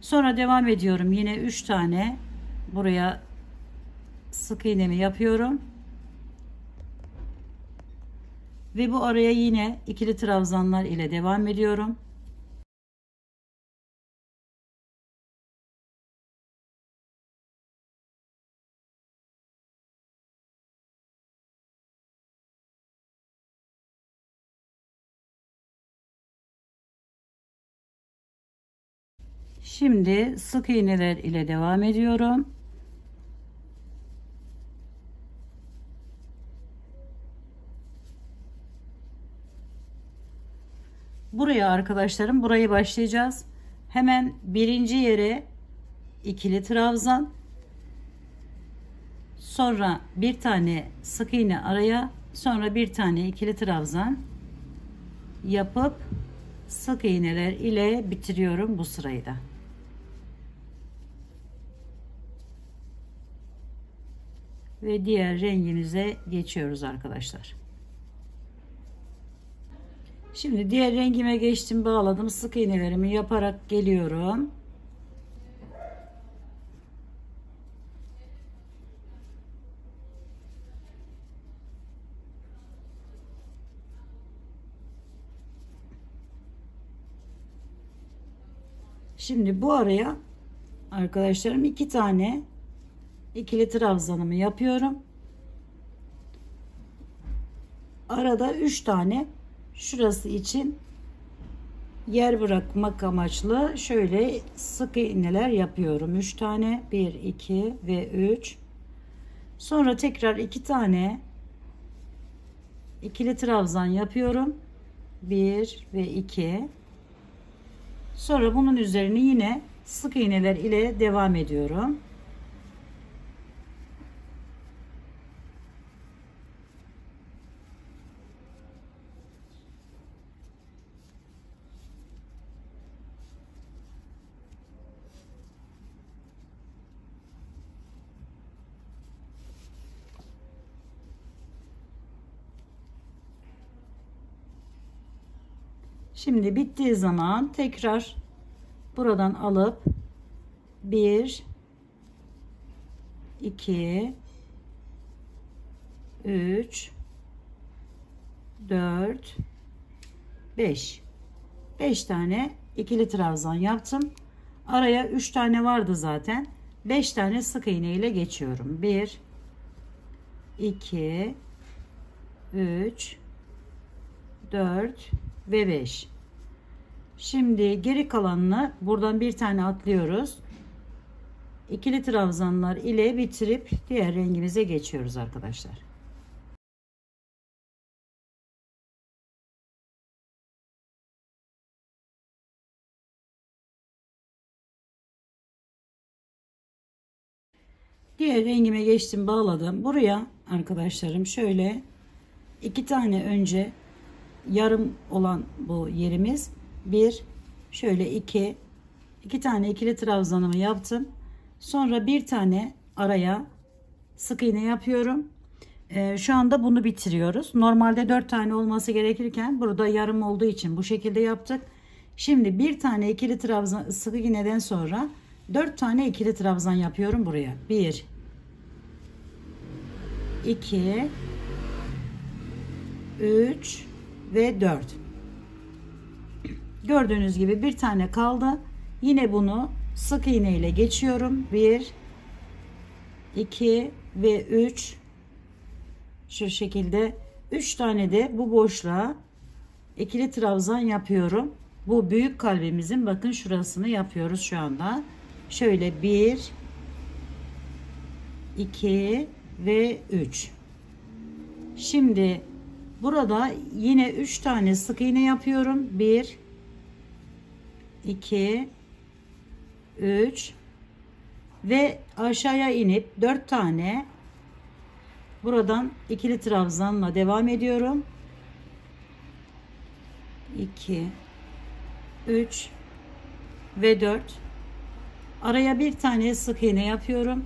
Sonra devam ediyorum. Yine 3 tane buraya sık iğnemi yapıyorum. Ve bu araya yine ikili trabzanlar ile devam ediyorum. Şimdi sık iğneler ile devam ediyorum. Buraya arkadaşlarım, burayı başlayacağız. Hemen birinci yere ikili trabzan, sonra bir tane sık iğne araya, sonra bir tane ikili trabzan yapıp sık iğneler ile bitiriyorum bu sırayı da. Ve diğer rengimize geçiyoruz arkadaşlar. Şimdi diğer rengime geçtim, bağladım, sık iğnelerimi yaparak geliyorum. Şimdi bu araya arkadaşlarım 2 tane ikili trabzanımı yapıyorum. Arada 3 tane şurası için yer bırakmak amaçlı şöyle sık iğneler yapıyorum. 3 tane, 1 2 ve 3. Sonra tekrar 2 tane ikili trabzan yapıyorum. 1 ve 2. Sonra bunun üzerine yine sık iğneler ile devam ediyorum. Şimdi bittiği zaman tekrar buradan alıp 1 2 3 4 5 tane ikili trabzan yaptım. Araya 3 tane vardı zaten. 5 tane sık iğne ile geçiyorum. 1 2 3 4 ve 5. Şimdi geri kalanını buradan bir tane atlıyoruz. İkili trabzanlar ile bitirip diğer rengimize geçiyoruz arkadaşlar. Diğer rengime geçtim, bağladım. Buraya arkadaşlarım şöyle 2 tane önce yarım olan bu yerimiz, bir şöyle iki tane ikili trabzanımı yaptım. Sonra bir tane araya sık iğne yapıyorum. Şu anda bunu bitiriyoruz. Normalde 4 tane olması gerekirken burada yarım olduğu için bu şekilde yaptık. Şimdi bir tane ikili trabzan sık iğneden sonra 4 tane ikili trabzan yapıyorum buraya. 1 2 3 ve 4. Gördüğünüz gibi bir tane kaldı. Yine bunu sık iğne ile geçiyorum. 1 2 ve 3. Şu şekilde 3 tane de bu boşluğa ikili trabzan yapıyorum. Bu büyük kalbimizin bakın şurasını yapıyoruz şu anda. Şöyle 1 2 ve 3. Şimdi burada yine 3 tane sık iğne yapıyorum. 1 2 3 ve aşağıya inip 4 tane buradan ikili trabzanla devam ediyorum. 2 3 ve 4. Araya bir tane sık iğne yapıyorum.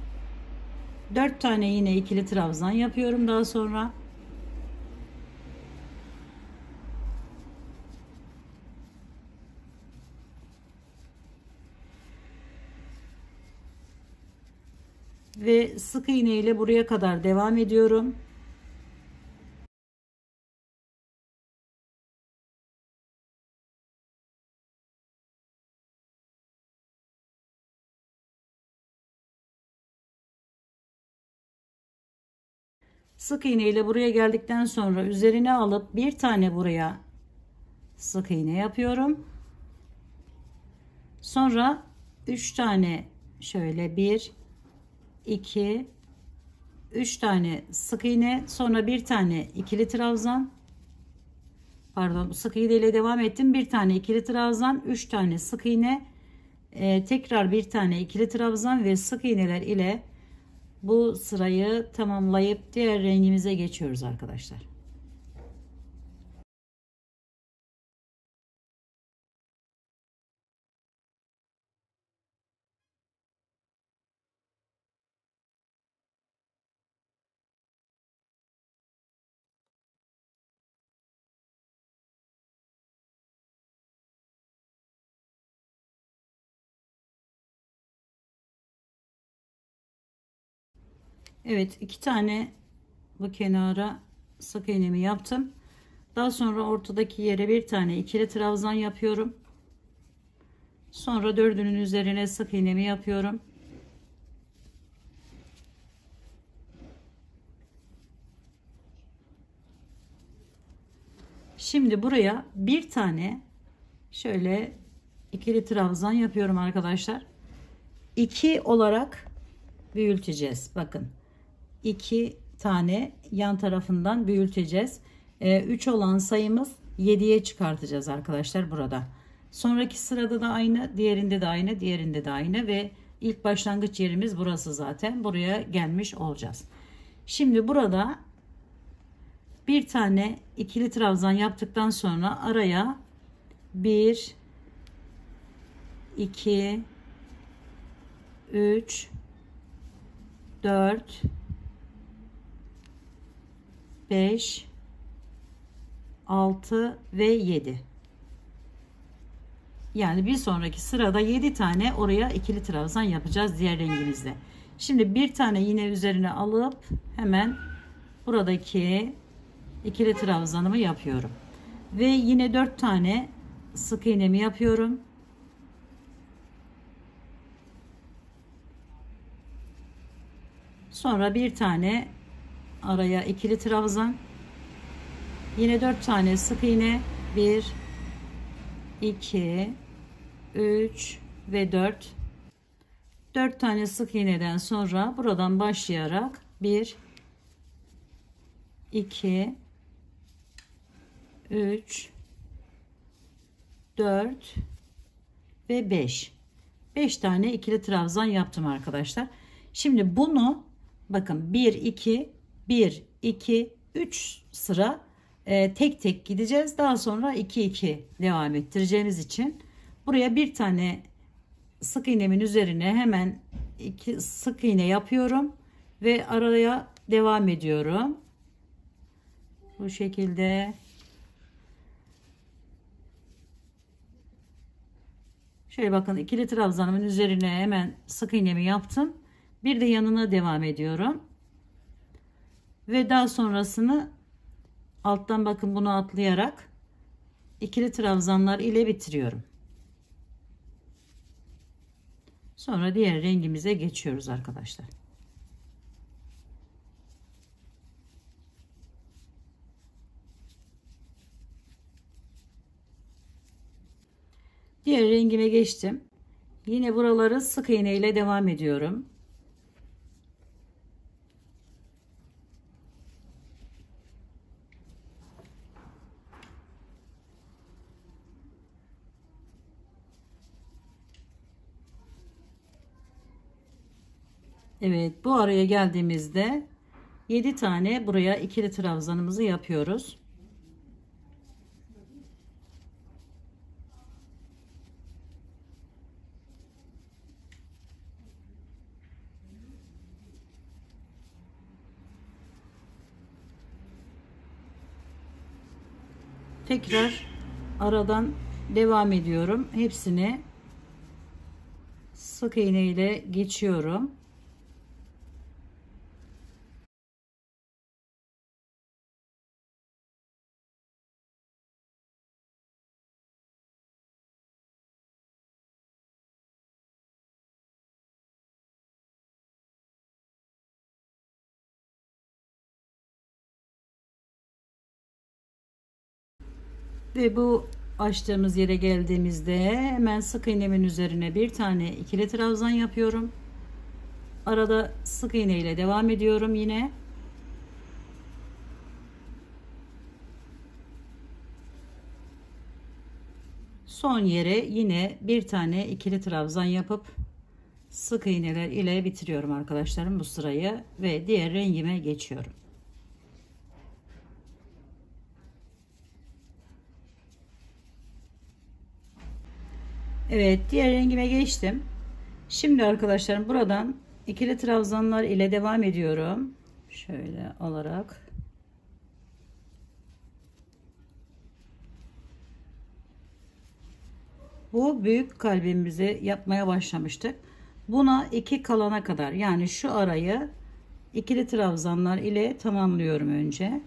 4 tane yine ikili trabzan yapıyorum daha sonra. Ve sık iğne ile buraya kadar devam ediyorum. Sık iğne ile buraya geldikten sonra üzerine alıp bir tane buraya sık iğne yapıyorum. Sonra 3 tane şöyle 1 2 3 tane sık iğne, sonra bir tane ikili trabzan, pardon sık iğne ile devam ettim. Bir tane ikili trabzan, 3 tane sık iğne, tekrar bir tane ikili trabzan ve sık iğneler ile bu sırayı tamamlayıp diğer rengimize geçiyoruz arkadaşlar. Evet, 2 tane bu kenara sık iğnemi yaptım. Daha sonra ortadaki yere bir tane ikili trabzan yapıyorum. Sonra dördünün üzerine sık iğnemi yapıyorum. Şimdi buraya bir tane şöyle ikili trabzan yapıyorum arkadaşlar. 2 olarak büyüteceğiz. Bakın 2 tane yan tarafından büyüteceğiz. 3 olan sayımız 7'ye çıkartacağız arkadaşlar burada. Sonraki sırada da aynı, diğerinde de aynı, diğerinde de aynı ve ilk başlangıç yerimiz burası zaten. Buraya gelmiş olacağız. Şimdi burada bir tane ikili trabzan yaptıktan sonra araya 1 2 3 4 5 6 ve 7. Yani bir sonraki sırada 7 tane oraya ikili trabzan yapacağız diğer rengimizle. Şimdi bir tane yine üzerine alıp hemen buradaki ikili trabzanımı yapıyorum. Ve yine 4 tane sık iğnemi yapıyorum. Sonra bir tane araya ikili trabzan. Yine 4 tane sık iğne. 1 2 3 ve 4. 4 tane sık iğneden sonra buradan başlayarak 1 2 3 4 ve 5. 5 tane ikili trabzan yaptım arkadaşlar. Şimdi bunu bakın 1 2 3 sıra tek tek gideceğiz. Daha sonra 2 2 devam ettireceğimiz için buraya bir tane sık iğnemin üzerine hemen 2 sık iğne yapıyorum ve araya devam ediyorum. Bu şekilde. Şöyle bakın, ikili trabzanımın üzerine hemen sık iğnemi yaptım. Bir de yanına devam ediyorum. Ve daha sonrasını alttan bakın bunu atlayarak ikili trabzanlar ile bitiriyorum. Sonra diğer rengimize geçiyoruz arkadaşlar. Diğer rengime geçtim. Yine buraları sık iğne ile devam ediyorum. Evet, bu araya geldiğimizde 7 tane buraya ikili trabzanımızı yapıyoruz. Tekrar aradan devam ediyorum. Hepsini sık iğne ile geçiyorum. Ve bu açtığımız yere geldiğimizde hemen sık iğnemin üzerine bir tane ikili trabzan yapıyorum. Arada sık iğne ile devam ediyorum yine. Son yere yine bir tane ikili trabzan yapıp sık iğneler ile bitiriyorum arkadaşlarım bu sırayı ve diğer rengime geçiyorum. Evet, diğer rengime geçtim. Şimdi arkadaşlarım buradan ikili trabzanlar ile devam ediyorum. Şöyle alarak. Bu büyük kalbimizi yapmaya başlamıştık. Buna 2 kalana kadar, yani şu arayı ikili trabzanlar ile tamamlıyorum önce.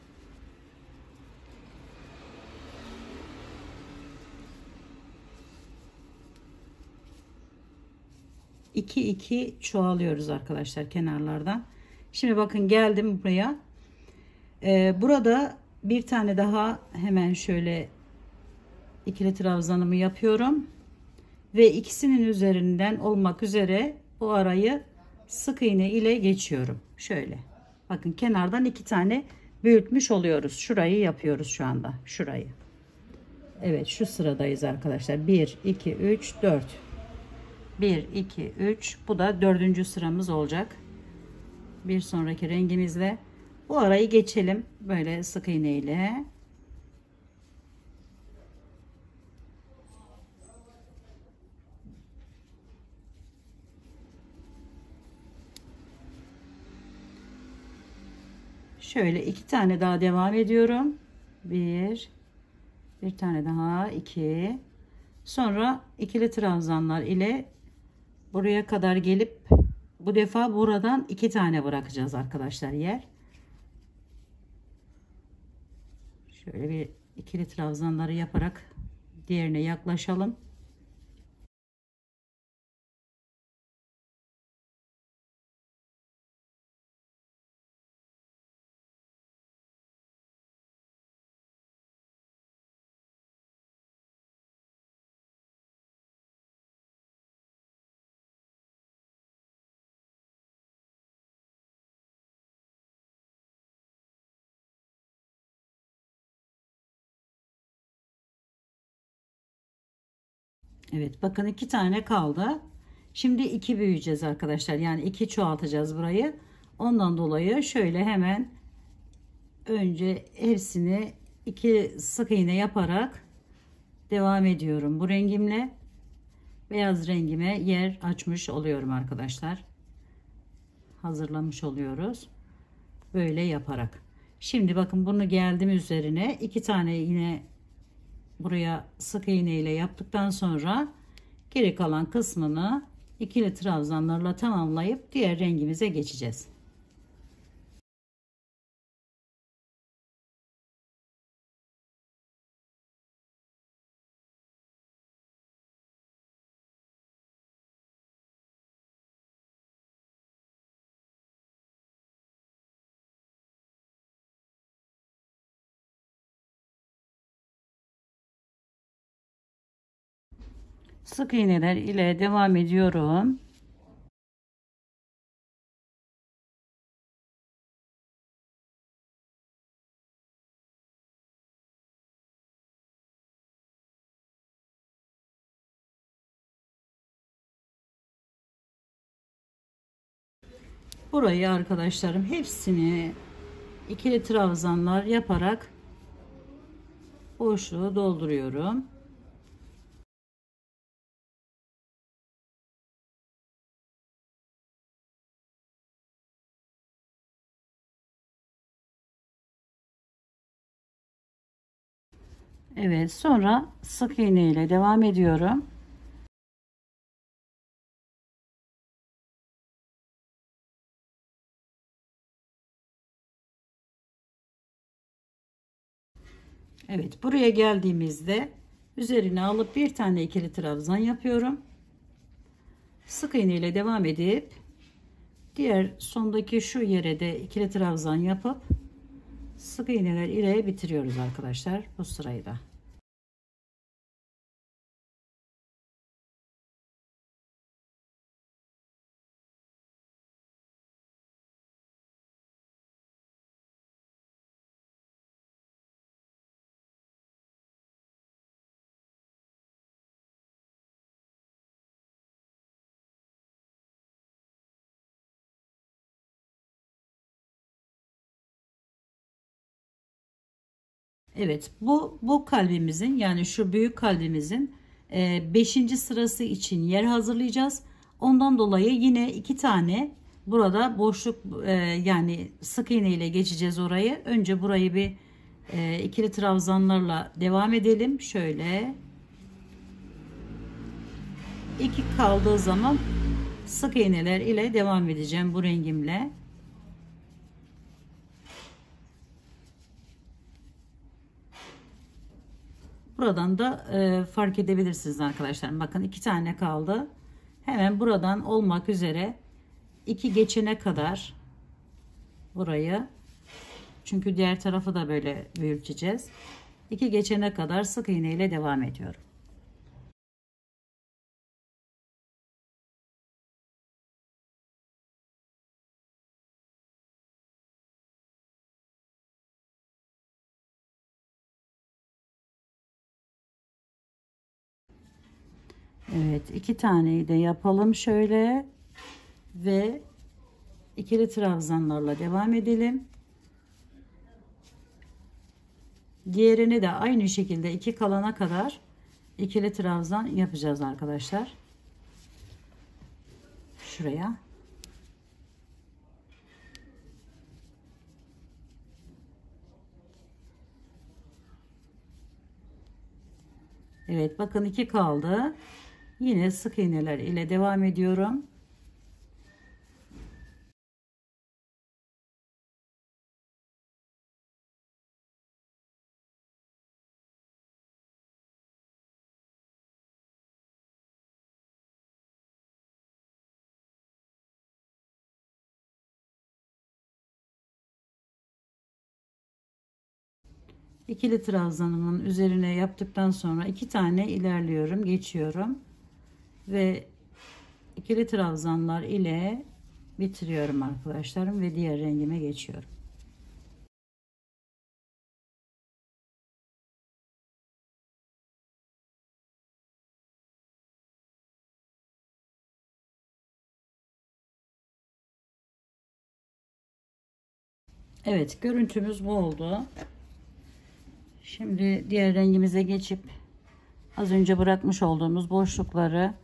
İki iki çoğalıyoruz arkadaşlar kenarlardan. Şimdi bakın geldim buraya. Burada bir tane daha hemen şöyle ikili trabzanımı yapıyorum ve ikisinin üzerinden olmak üzere bu arayı sık iğne ile geçiyorum. Şöyle bakın, kenardan 2 tane büyütmüş oluyoruz. Şurayı yapıyoruz şu anda, şurayı. Evet, şu sıradayız arkadaşlar. 1 2 3 4. 1 2 3, bu da 4. sıramız olacak. Bir sonraki rengimizle bu arayı geçelim böyle sık iğne ile. Şöyle 2 tane daha devam ediyorum. Bir tane daha, 2. Sonra ikili trabzanlar ile buraya kadar gelip bu defa buradan 2 tane bırakacağız arkadaşlar yer. Şöyle bir ikili trabzanları yaparak diğerine yaklaşalım. Evet, bakın 2 tane kaldı. Şimdi 2 büyüyeceğiz arkadaşlar. Yani 2 çoğaltacağız burayı. Ondan dolayı şöyle hemen önce hepsini 2 sık iğne yaparak devam ediyorum. Bu rengimle beyaz rengime yer açmış oluyorum arkadaşlar. Hazırlamış oluyoruz. Böyle yaparak. Şimdi bakın bunu geldim üzerine 2 tane yine buraya sık iğne ile yaptıktan sonra geri kalan kısmını ikili trabzanlarla tamamlayıp diğer rengimize geçeceğiz. Sık iğneler ile devam ediyorum. Burayı arkadaşlarım hepsini ikili trabzanlar yaparak boşluğu dolduruyorum. Evet, sonra sık iğne ile devam ediyorum. Evet, buraya geldiğimizde üzerine alıp bir tane ikili trabzan yapıyorum. Sık iğne ile devam edip diğer sondaki şu yere de ikili trabzan yapıp sık iğneler ile bitiriyoruz arkadaşlar bu sırayı da. Evet, bu kalbimizin yani şu büyük kalbimizin 5. sırası için yer hazırlayacağız. Ondan dolayı yine 2 tane burada boşluk yani sık iğne ile geçeceğiz orayı. Önce burayı bir ikili trabzanlarla devam edelim. Şöyle 2 kaldığı zaman sık iğneler ile devam edeceğim bu rengimle. Buradan da fark edebilirsiniz arkadaşlar. Bakın 2 tane kaldı. Hemen buradan olmak üzere 2 geçene kadar burayı, çünkü diğer tarafı da böyle büyüteceğiz. 2 geçene kadar sık iğne ile devam ediyorum. Evet, 2 taneyi de yapalım şöyle ve ikili trabzanlarla devam edelim. Diğerini de aynı şekilde 2 kalana kadar ikili trabzan yapacağız arkadaşlar. Şuraya. Evet, bakın 2 kaldı. Yine sık iğneler ile devam ediyorum. İkili trabzanımın üzerine yaptıktan sonra 2 tane ilerliyorum, geçiyorum ve ikili trabzanlar ile bitiriyorum arkadaşlarım ve diğer rengime geçiyorum. Evet, görüntümüz bu oldu. Şimdi diğer rengimize geçip az önce bırakmış olduğumuz boşlukları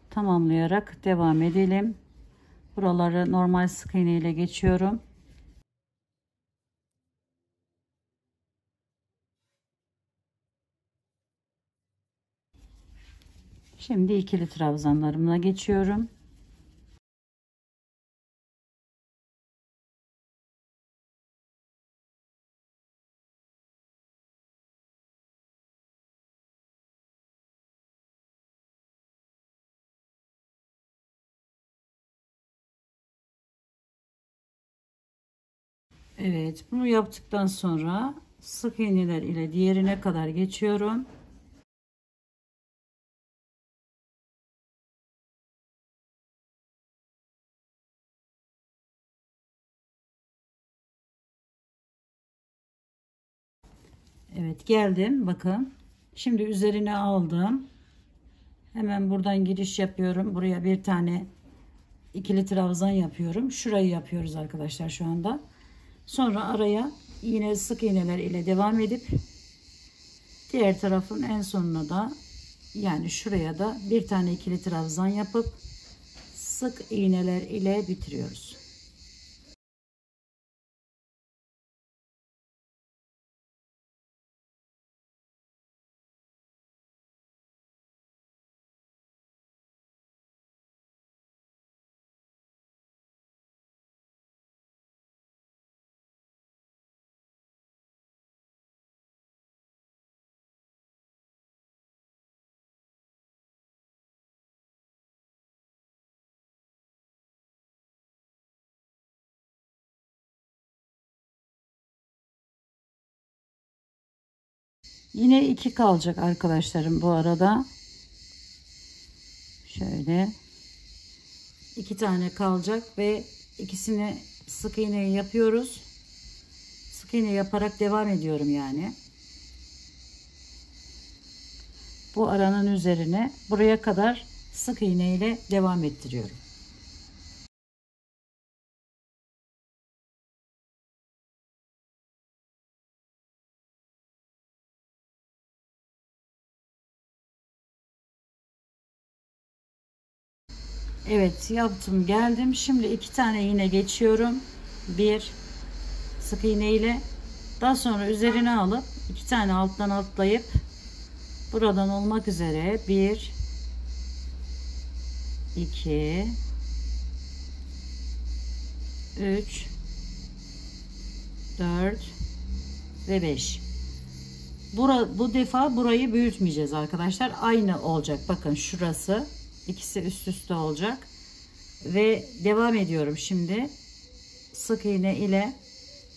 tamamlayarak devam edelim. Buraları normal sık iğne ile geçiyorum. Şimdi ikili trabzanlarımla geçiyorum. Evet, bunu yaptıktan sonra sık iğneler ile diğerine kadar geçiyorum. Evet, geldim. Bakın. Şimdi üzerine aldım. Hemen buradan giriş yapıyorum. Buraya bir tane ikili trabzan yapıyorum. Şurayı yapıyoruz arkadaşlar şu anda. Sonra araya yine sık iğneler ile devam edip diğer tarafın en sonuna da, yani şuraya da bir tane ikili trabzan yapıp sık iğneler ile bitiriyoruz. Yine 2 kalacak arkadaşlarım bu arada. Şöyle 2 tane kalacak ve ikisini sık iğne yapıyoruz. Sık iğne yaparak devam ediyorum yani. Bu aranın üzerine buraya kadar sık iğne ile devam ettiriyorum. Evet, yaptım, geldim. Şimdi 2 tane iğne geçiyorum. Bir sık iğne ile, daha sonra üzerine alıp 2 tane alttan atlayıp buradan olmak üzere 1 2 3 4 ve 5. Bu defa burayı büyütmeyeceğiz arkadaşlar. Aynı olacak. Bakın şurası. İkisi üst üste olacak. Ve devam ediyorum şimdi. Sık iğne ile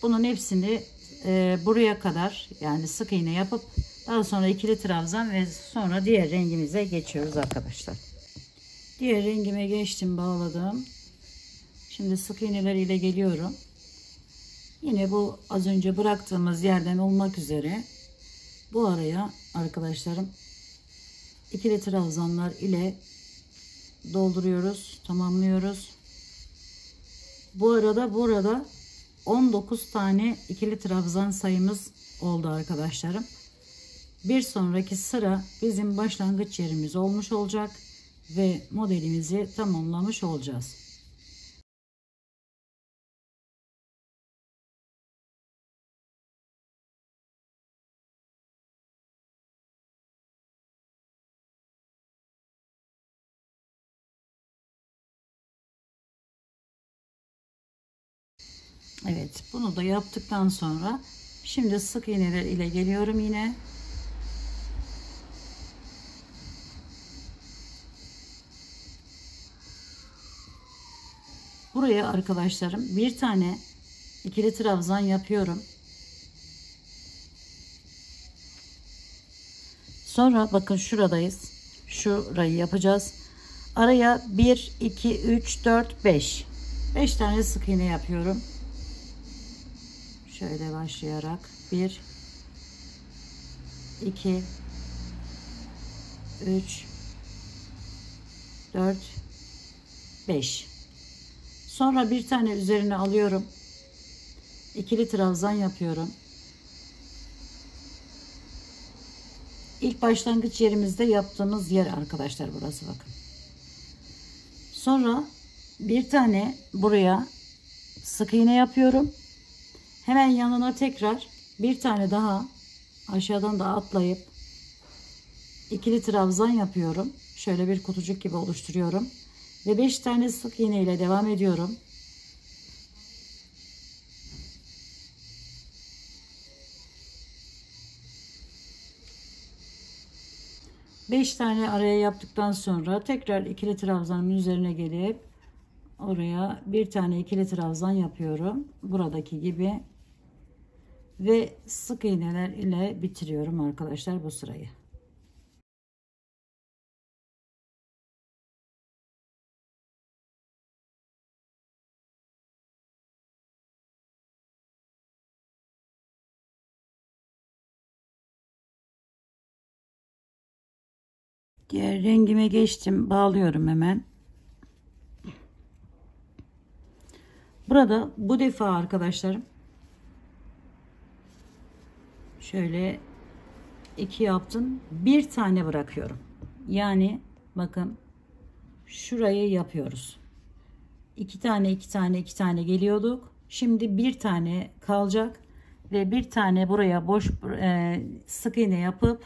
bunun hepsini buraya kadar, yani sık iğne yapıp daha sonra ikili trabzan ve sonra diğer rengimize geçiyoruz arkadaşlar. Diğer rengime geçtim, bağladım. Şimdi sık iğneler ile geliyorum. Yine bu az önce bıraktığımız yerden olmak üzere bu araya arkadaşlarım ikili trabzanlar ile dolduruyoruz, tamamlıyoruz. Bu arada burada 19 tane ikili trabzan sayımız oldu arkadaşlarım. Bir sonraki sıra bizim başlangıç yerimiz olmuş olacak ve modelimizi tamamlamış olacağız. Evet, bunu da yaptıktan sonra şimdi sık iğneler ile geliyorum yine. Buraya arkadaşlarım bir tane ikili trabzan yapıyorum. Sonra bakın şuradayız. Şurayı yapacağız. Araya 1, 2, 3, 4, 5. 5 tane sık iğne yapıyorum. Şöyle başlayarak 1, 2, 3, 4, 5. Sonra bir tane üzerine alıyorum. İkili trabzan yapıyorum. İlk başlangıç yerimizde yaptığımız yer arkadaşlar burası, bakın. Sonra bir tane buraya sık iğne yapıyorum. Hemen yanına tekrar bir tane daha aşağıdan da atlayıp ikili trabzan yapıyorum. Şöyle bir kutucuk gibi oluşturuyorum. Ve 5 tane sık iğne ile devam ediyorum. Beş tane araya yaptıktan sonra tekrar ikili trabzanın üzerine gelip oraya bir tane ikili trabzan yapıyorum. Buradaki gibi. Ve sık iğneler ile bitiriyorum arkadaşlar bu sırayı. Diğer rengime geçtim. Bağlıyorum hemen. Burada bu defa arkadaşlarım şöyle 2 yaptım. Bir tane bırakıyorum. Yani bakın şurayı yapıyoruz. 2 tane 2 tane 2 tane geliyorduk. Şimdi bir tane kalacak ve bir tane buraya boş sık iğne yapıp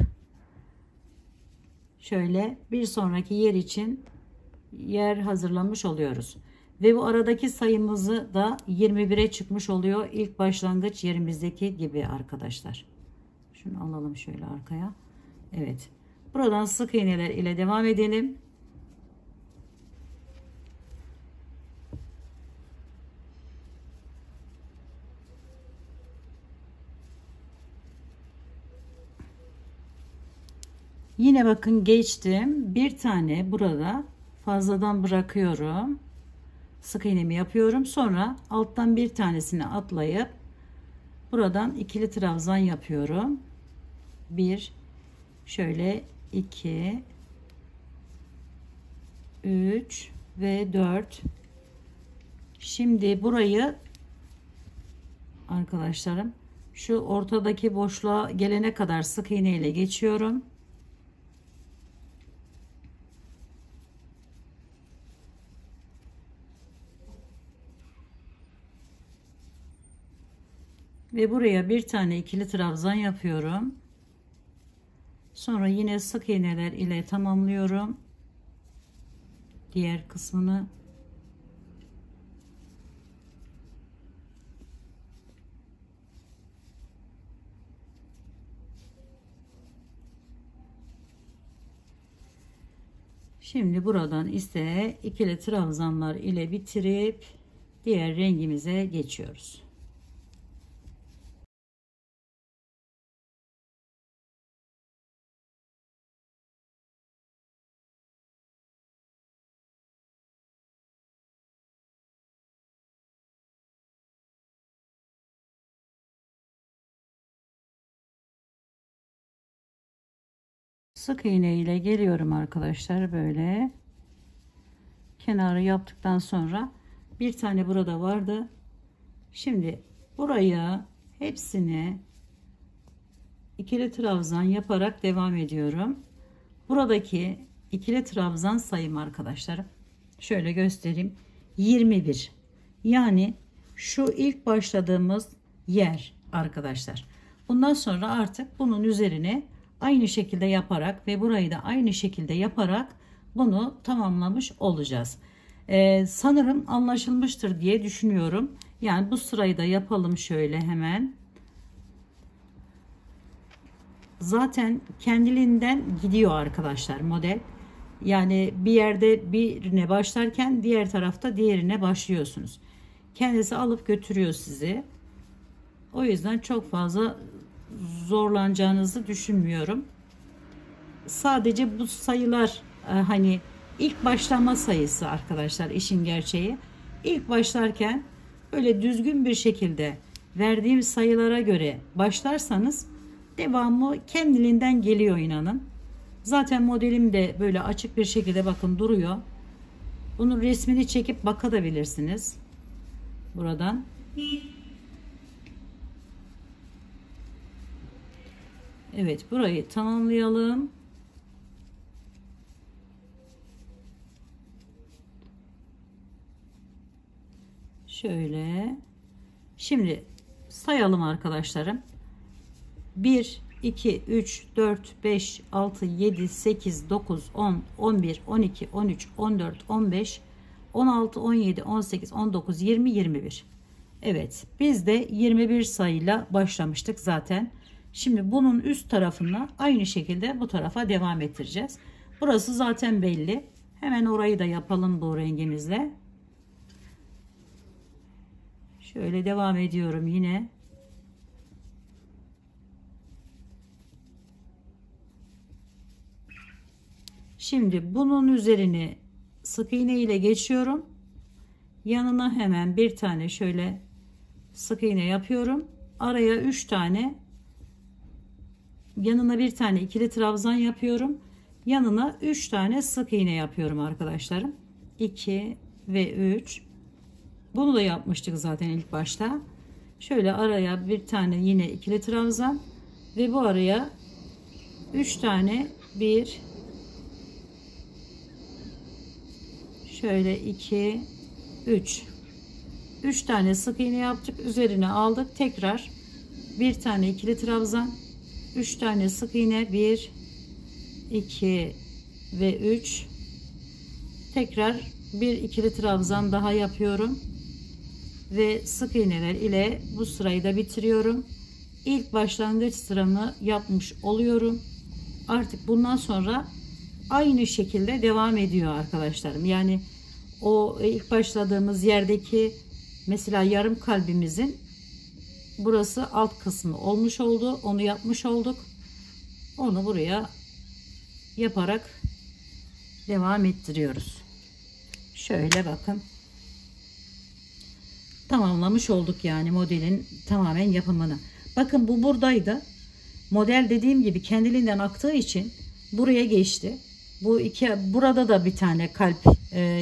şöyle bir sonraki yer için yer hazırlamış oluyoruz. Ve bu aradaki sayımızı da 21'e çıkmış oluyor. İlk başlangıç yerimizdeki gibi arkadaşlar. Şunu alalım şöyle arkaya. Evet. Buradan sık iğneler ile devam edelim. Yine bakın geçtim. Bir tane burada fazladan bırakıyorum. Sık iğnemi yapıyorum. Sonra alttan bir tanesini atlayıp buradan ikili trabzan yapıyorum. Bir, şöyle 2, 3 ve 4. Şimdi burayı arkadaşlarım şu ortadaki boşluğa gelene kadar sık iğne ile geçiyorum. Ve buraya bir tane ikili trabzan yapıyorum. Sonra yine sık iğneler ile tamamlıyorum. Diğer kısmını. Şimdi buradan ise ikili trabzanlar ile bitirip diğer rengimize geçiyoruz. Sık iğne ile geliyorum arkadaşlar, böyle kenarı yaptıktan sonra bir tane burada vardı. Şimdi buraya hepsini ikili trabzan yaparak devam ediyorum. Buradaki ikili trabzan sayım arkadaşlarım şöyle göstereyim, 21. Yani şu ilk başladığımız yer arkadaşlar. Bundan sonra artık bunun üzerine aynı şekilde yaparak ve burayı da aynı şekilde yaparak bunu tamamlamış olacağız. Sanırım anlaşılmıştır diye düşünüyorum. Yani bu sırayı da yapalım şöyle hemen. Zaten kendiliğinden gidiyor arkadaşlar model. Yani bir yerde birine başlarken diğer tarafta diğerine başlıyorsunuz. Kendisi alıp götürüyor sizi. O yüzden çok fazla zorlanacağınızı düşünmüyorum. Sadece bu sayılar hani ilk başlama sayısı arkadaşlar, işin gerçeği. İlk başlarken böyle düzgün bir şekilde verdiğim sayılara göre başlarsanız devamı kendiliğinden geliyor, inanın. Zaten modelim de böyle açık bir şekilde bakın duruyor. Bunun resmini çekip bakabilirsiniz buradan. Evet, burayı tamamlayalım. Şöyle. Şimdi sayalım arkadaşlarım. 1, 2, 3, 4, 5, 6, 7, 8, 9, 10, 11, 12, 13, 14, 15, 16, 17, 18, 19, 20, 21. Evet, biz de 21 sayıyla başlamıştık zaten. Şimdi bunun üst tarafını aynı şekilde bu tarafa devam ettireceğiz. Burası zaten belli. Hemen orayı da yapalım bu rengimizle. Şöyle devam ediyorum yine. Şimdi bunun üzerini sık iğne ile geçiyorum. Yanına hemen bir tane şöyle sık iğne yapıyorum. Araya 3 tane, yanına bir tane ikili trabzan yapıyorum. Yanına 3 tane sık iğne yapıyorum arkadaşlarım. 2 ve 3. Bunu da yapmıştık zaten ilk başta. Şöyle araya bir tane yine ikili trabzan ve bu araya 3 tane, 1, şöyle 2, 3 tane sık iğne yaptık, üzerine aldık, tekrar bir tane ikili trabzan, 3 tane sık iğne, 1, 2 ve 3, tekrar bir ikili trabzan daha yapıyorum ve sık iğneler ile bu sırayı da bitiriyorum. İlk başlangıç sıramı yapmış oluyorum. Artık bundan sonra aynı şekilde devam ediyor arkadaşlarım. Yani o ilk başladığımız yerdeki mesela yarım kalbimizin burası alt kısmı olmuş oldu. Onu yapmış olduk. Onu buraya yaparak devam ettiriyoruz. Şöyle bakın. Tamamlamış olduk yani modelin tamamen yapımını. Bakın bu buradaydı. Model dediğim gibi kendiliğinden aktığı için buraya geçti. Burada da bir tane kalp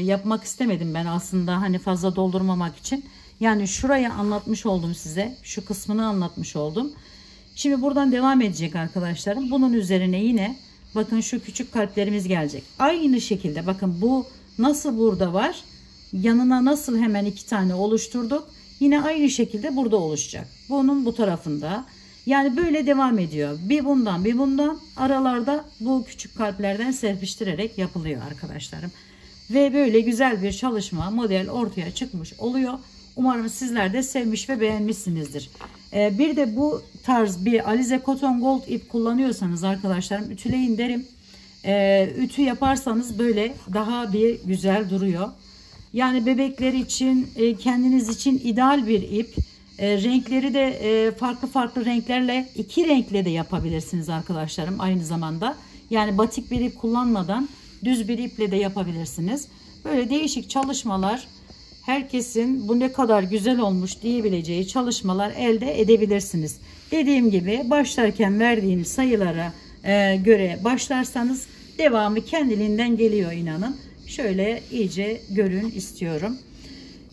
yapmak istemedim ben aslında, hani fazla doldurmamak için. Yani şurayı anlatmış oldum size. Şu kısmını anlatmış oldum. Şimdi buradan devam edecek arkadaşlarım. Bunun üzerine yine bakın şu küçük kalplerimiz gelecek. Aynı şekilde bakın bu nasıl burada var. Yanına nasıl hemen 2 tane oluşturduk. Yine aynı şekilde burada oluşacak. Bunun bu tarafında. Yani böyle devam ediyor. Bir bundan bir bundan, aralarda bu küçük kalplerden serpiştirerek yapılıyor arkadaşlarım. Ve böyle güzel bir çalışma, model ortaya çıkmış oluyor. Umarım sizler de sevmiş ve beğenmişsinizdir. Bir de bu tarz bir Alize Cotton Gold ip kullanıyorsanız arkadaşlarım ütüleyin derim. Ütü yaparsanız böyle daha bir güzel duruyor. Yani bebekler için, kendiniz için ideal bir ip. Renkleri de farklı farklı renklerle, 2 renkle de yapabilirsiniz arkadaşlarım aynı zamanda. Yani batik bir ip kullanmadan düz bir iple de yapabilirsiniz. Böyle değişik çalışmalar, herkesin bu ne kadar güzel olmuş diyebileceği çalışmalar elde edebilirsiniz. Dediğim gibi başlarken verdiğim sayılara göre başlarsanız devamı kendiliğinden geliyor, inanın. Şöyle iyice görün istiyorum.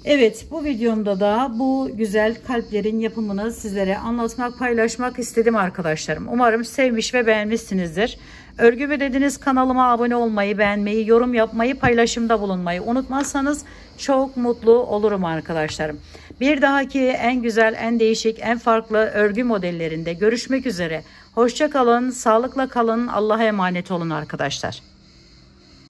Evet, bu videomda da bu güzel kalplerin yapımını sizlere anlatmak, paylaşmak istedim arkadaşlarım. Umarım sevmiş ve beğenmişsinizdir. Örgü dediniz, kanalıma abone olmayı, beğenmeyi, yorum yapmayı, paylaşımda bulunmayı unutmazsanız çok mutlu olurum arkadaşlarım. Bir dahaki en güzel, en değişik, en farklı örgü modellerinde görüşmek üzere. Hoşça kalın, sağlıkla kalın, Allah'a emanet olun arkadaşlar.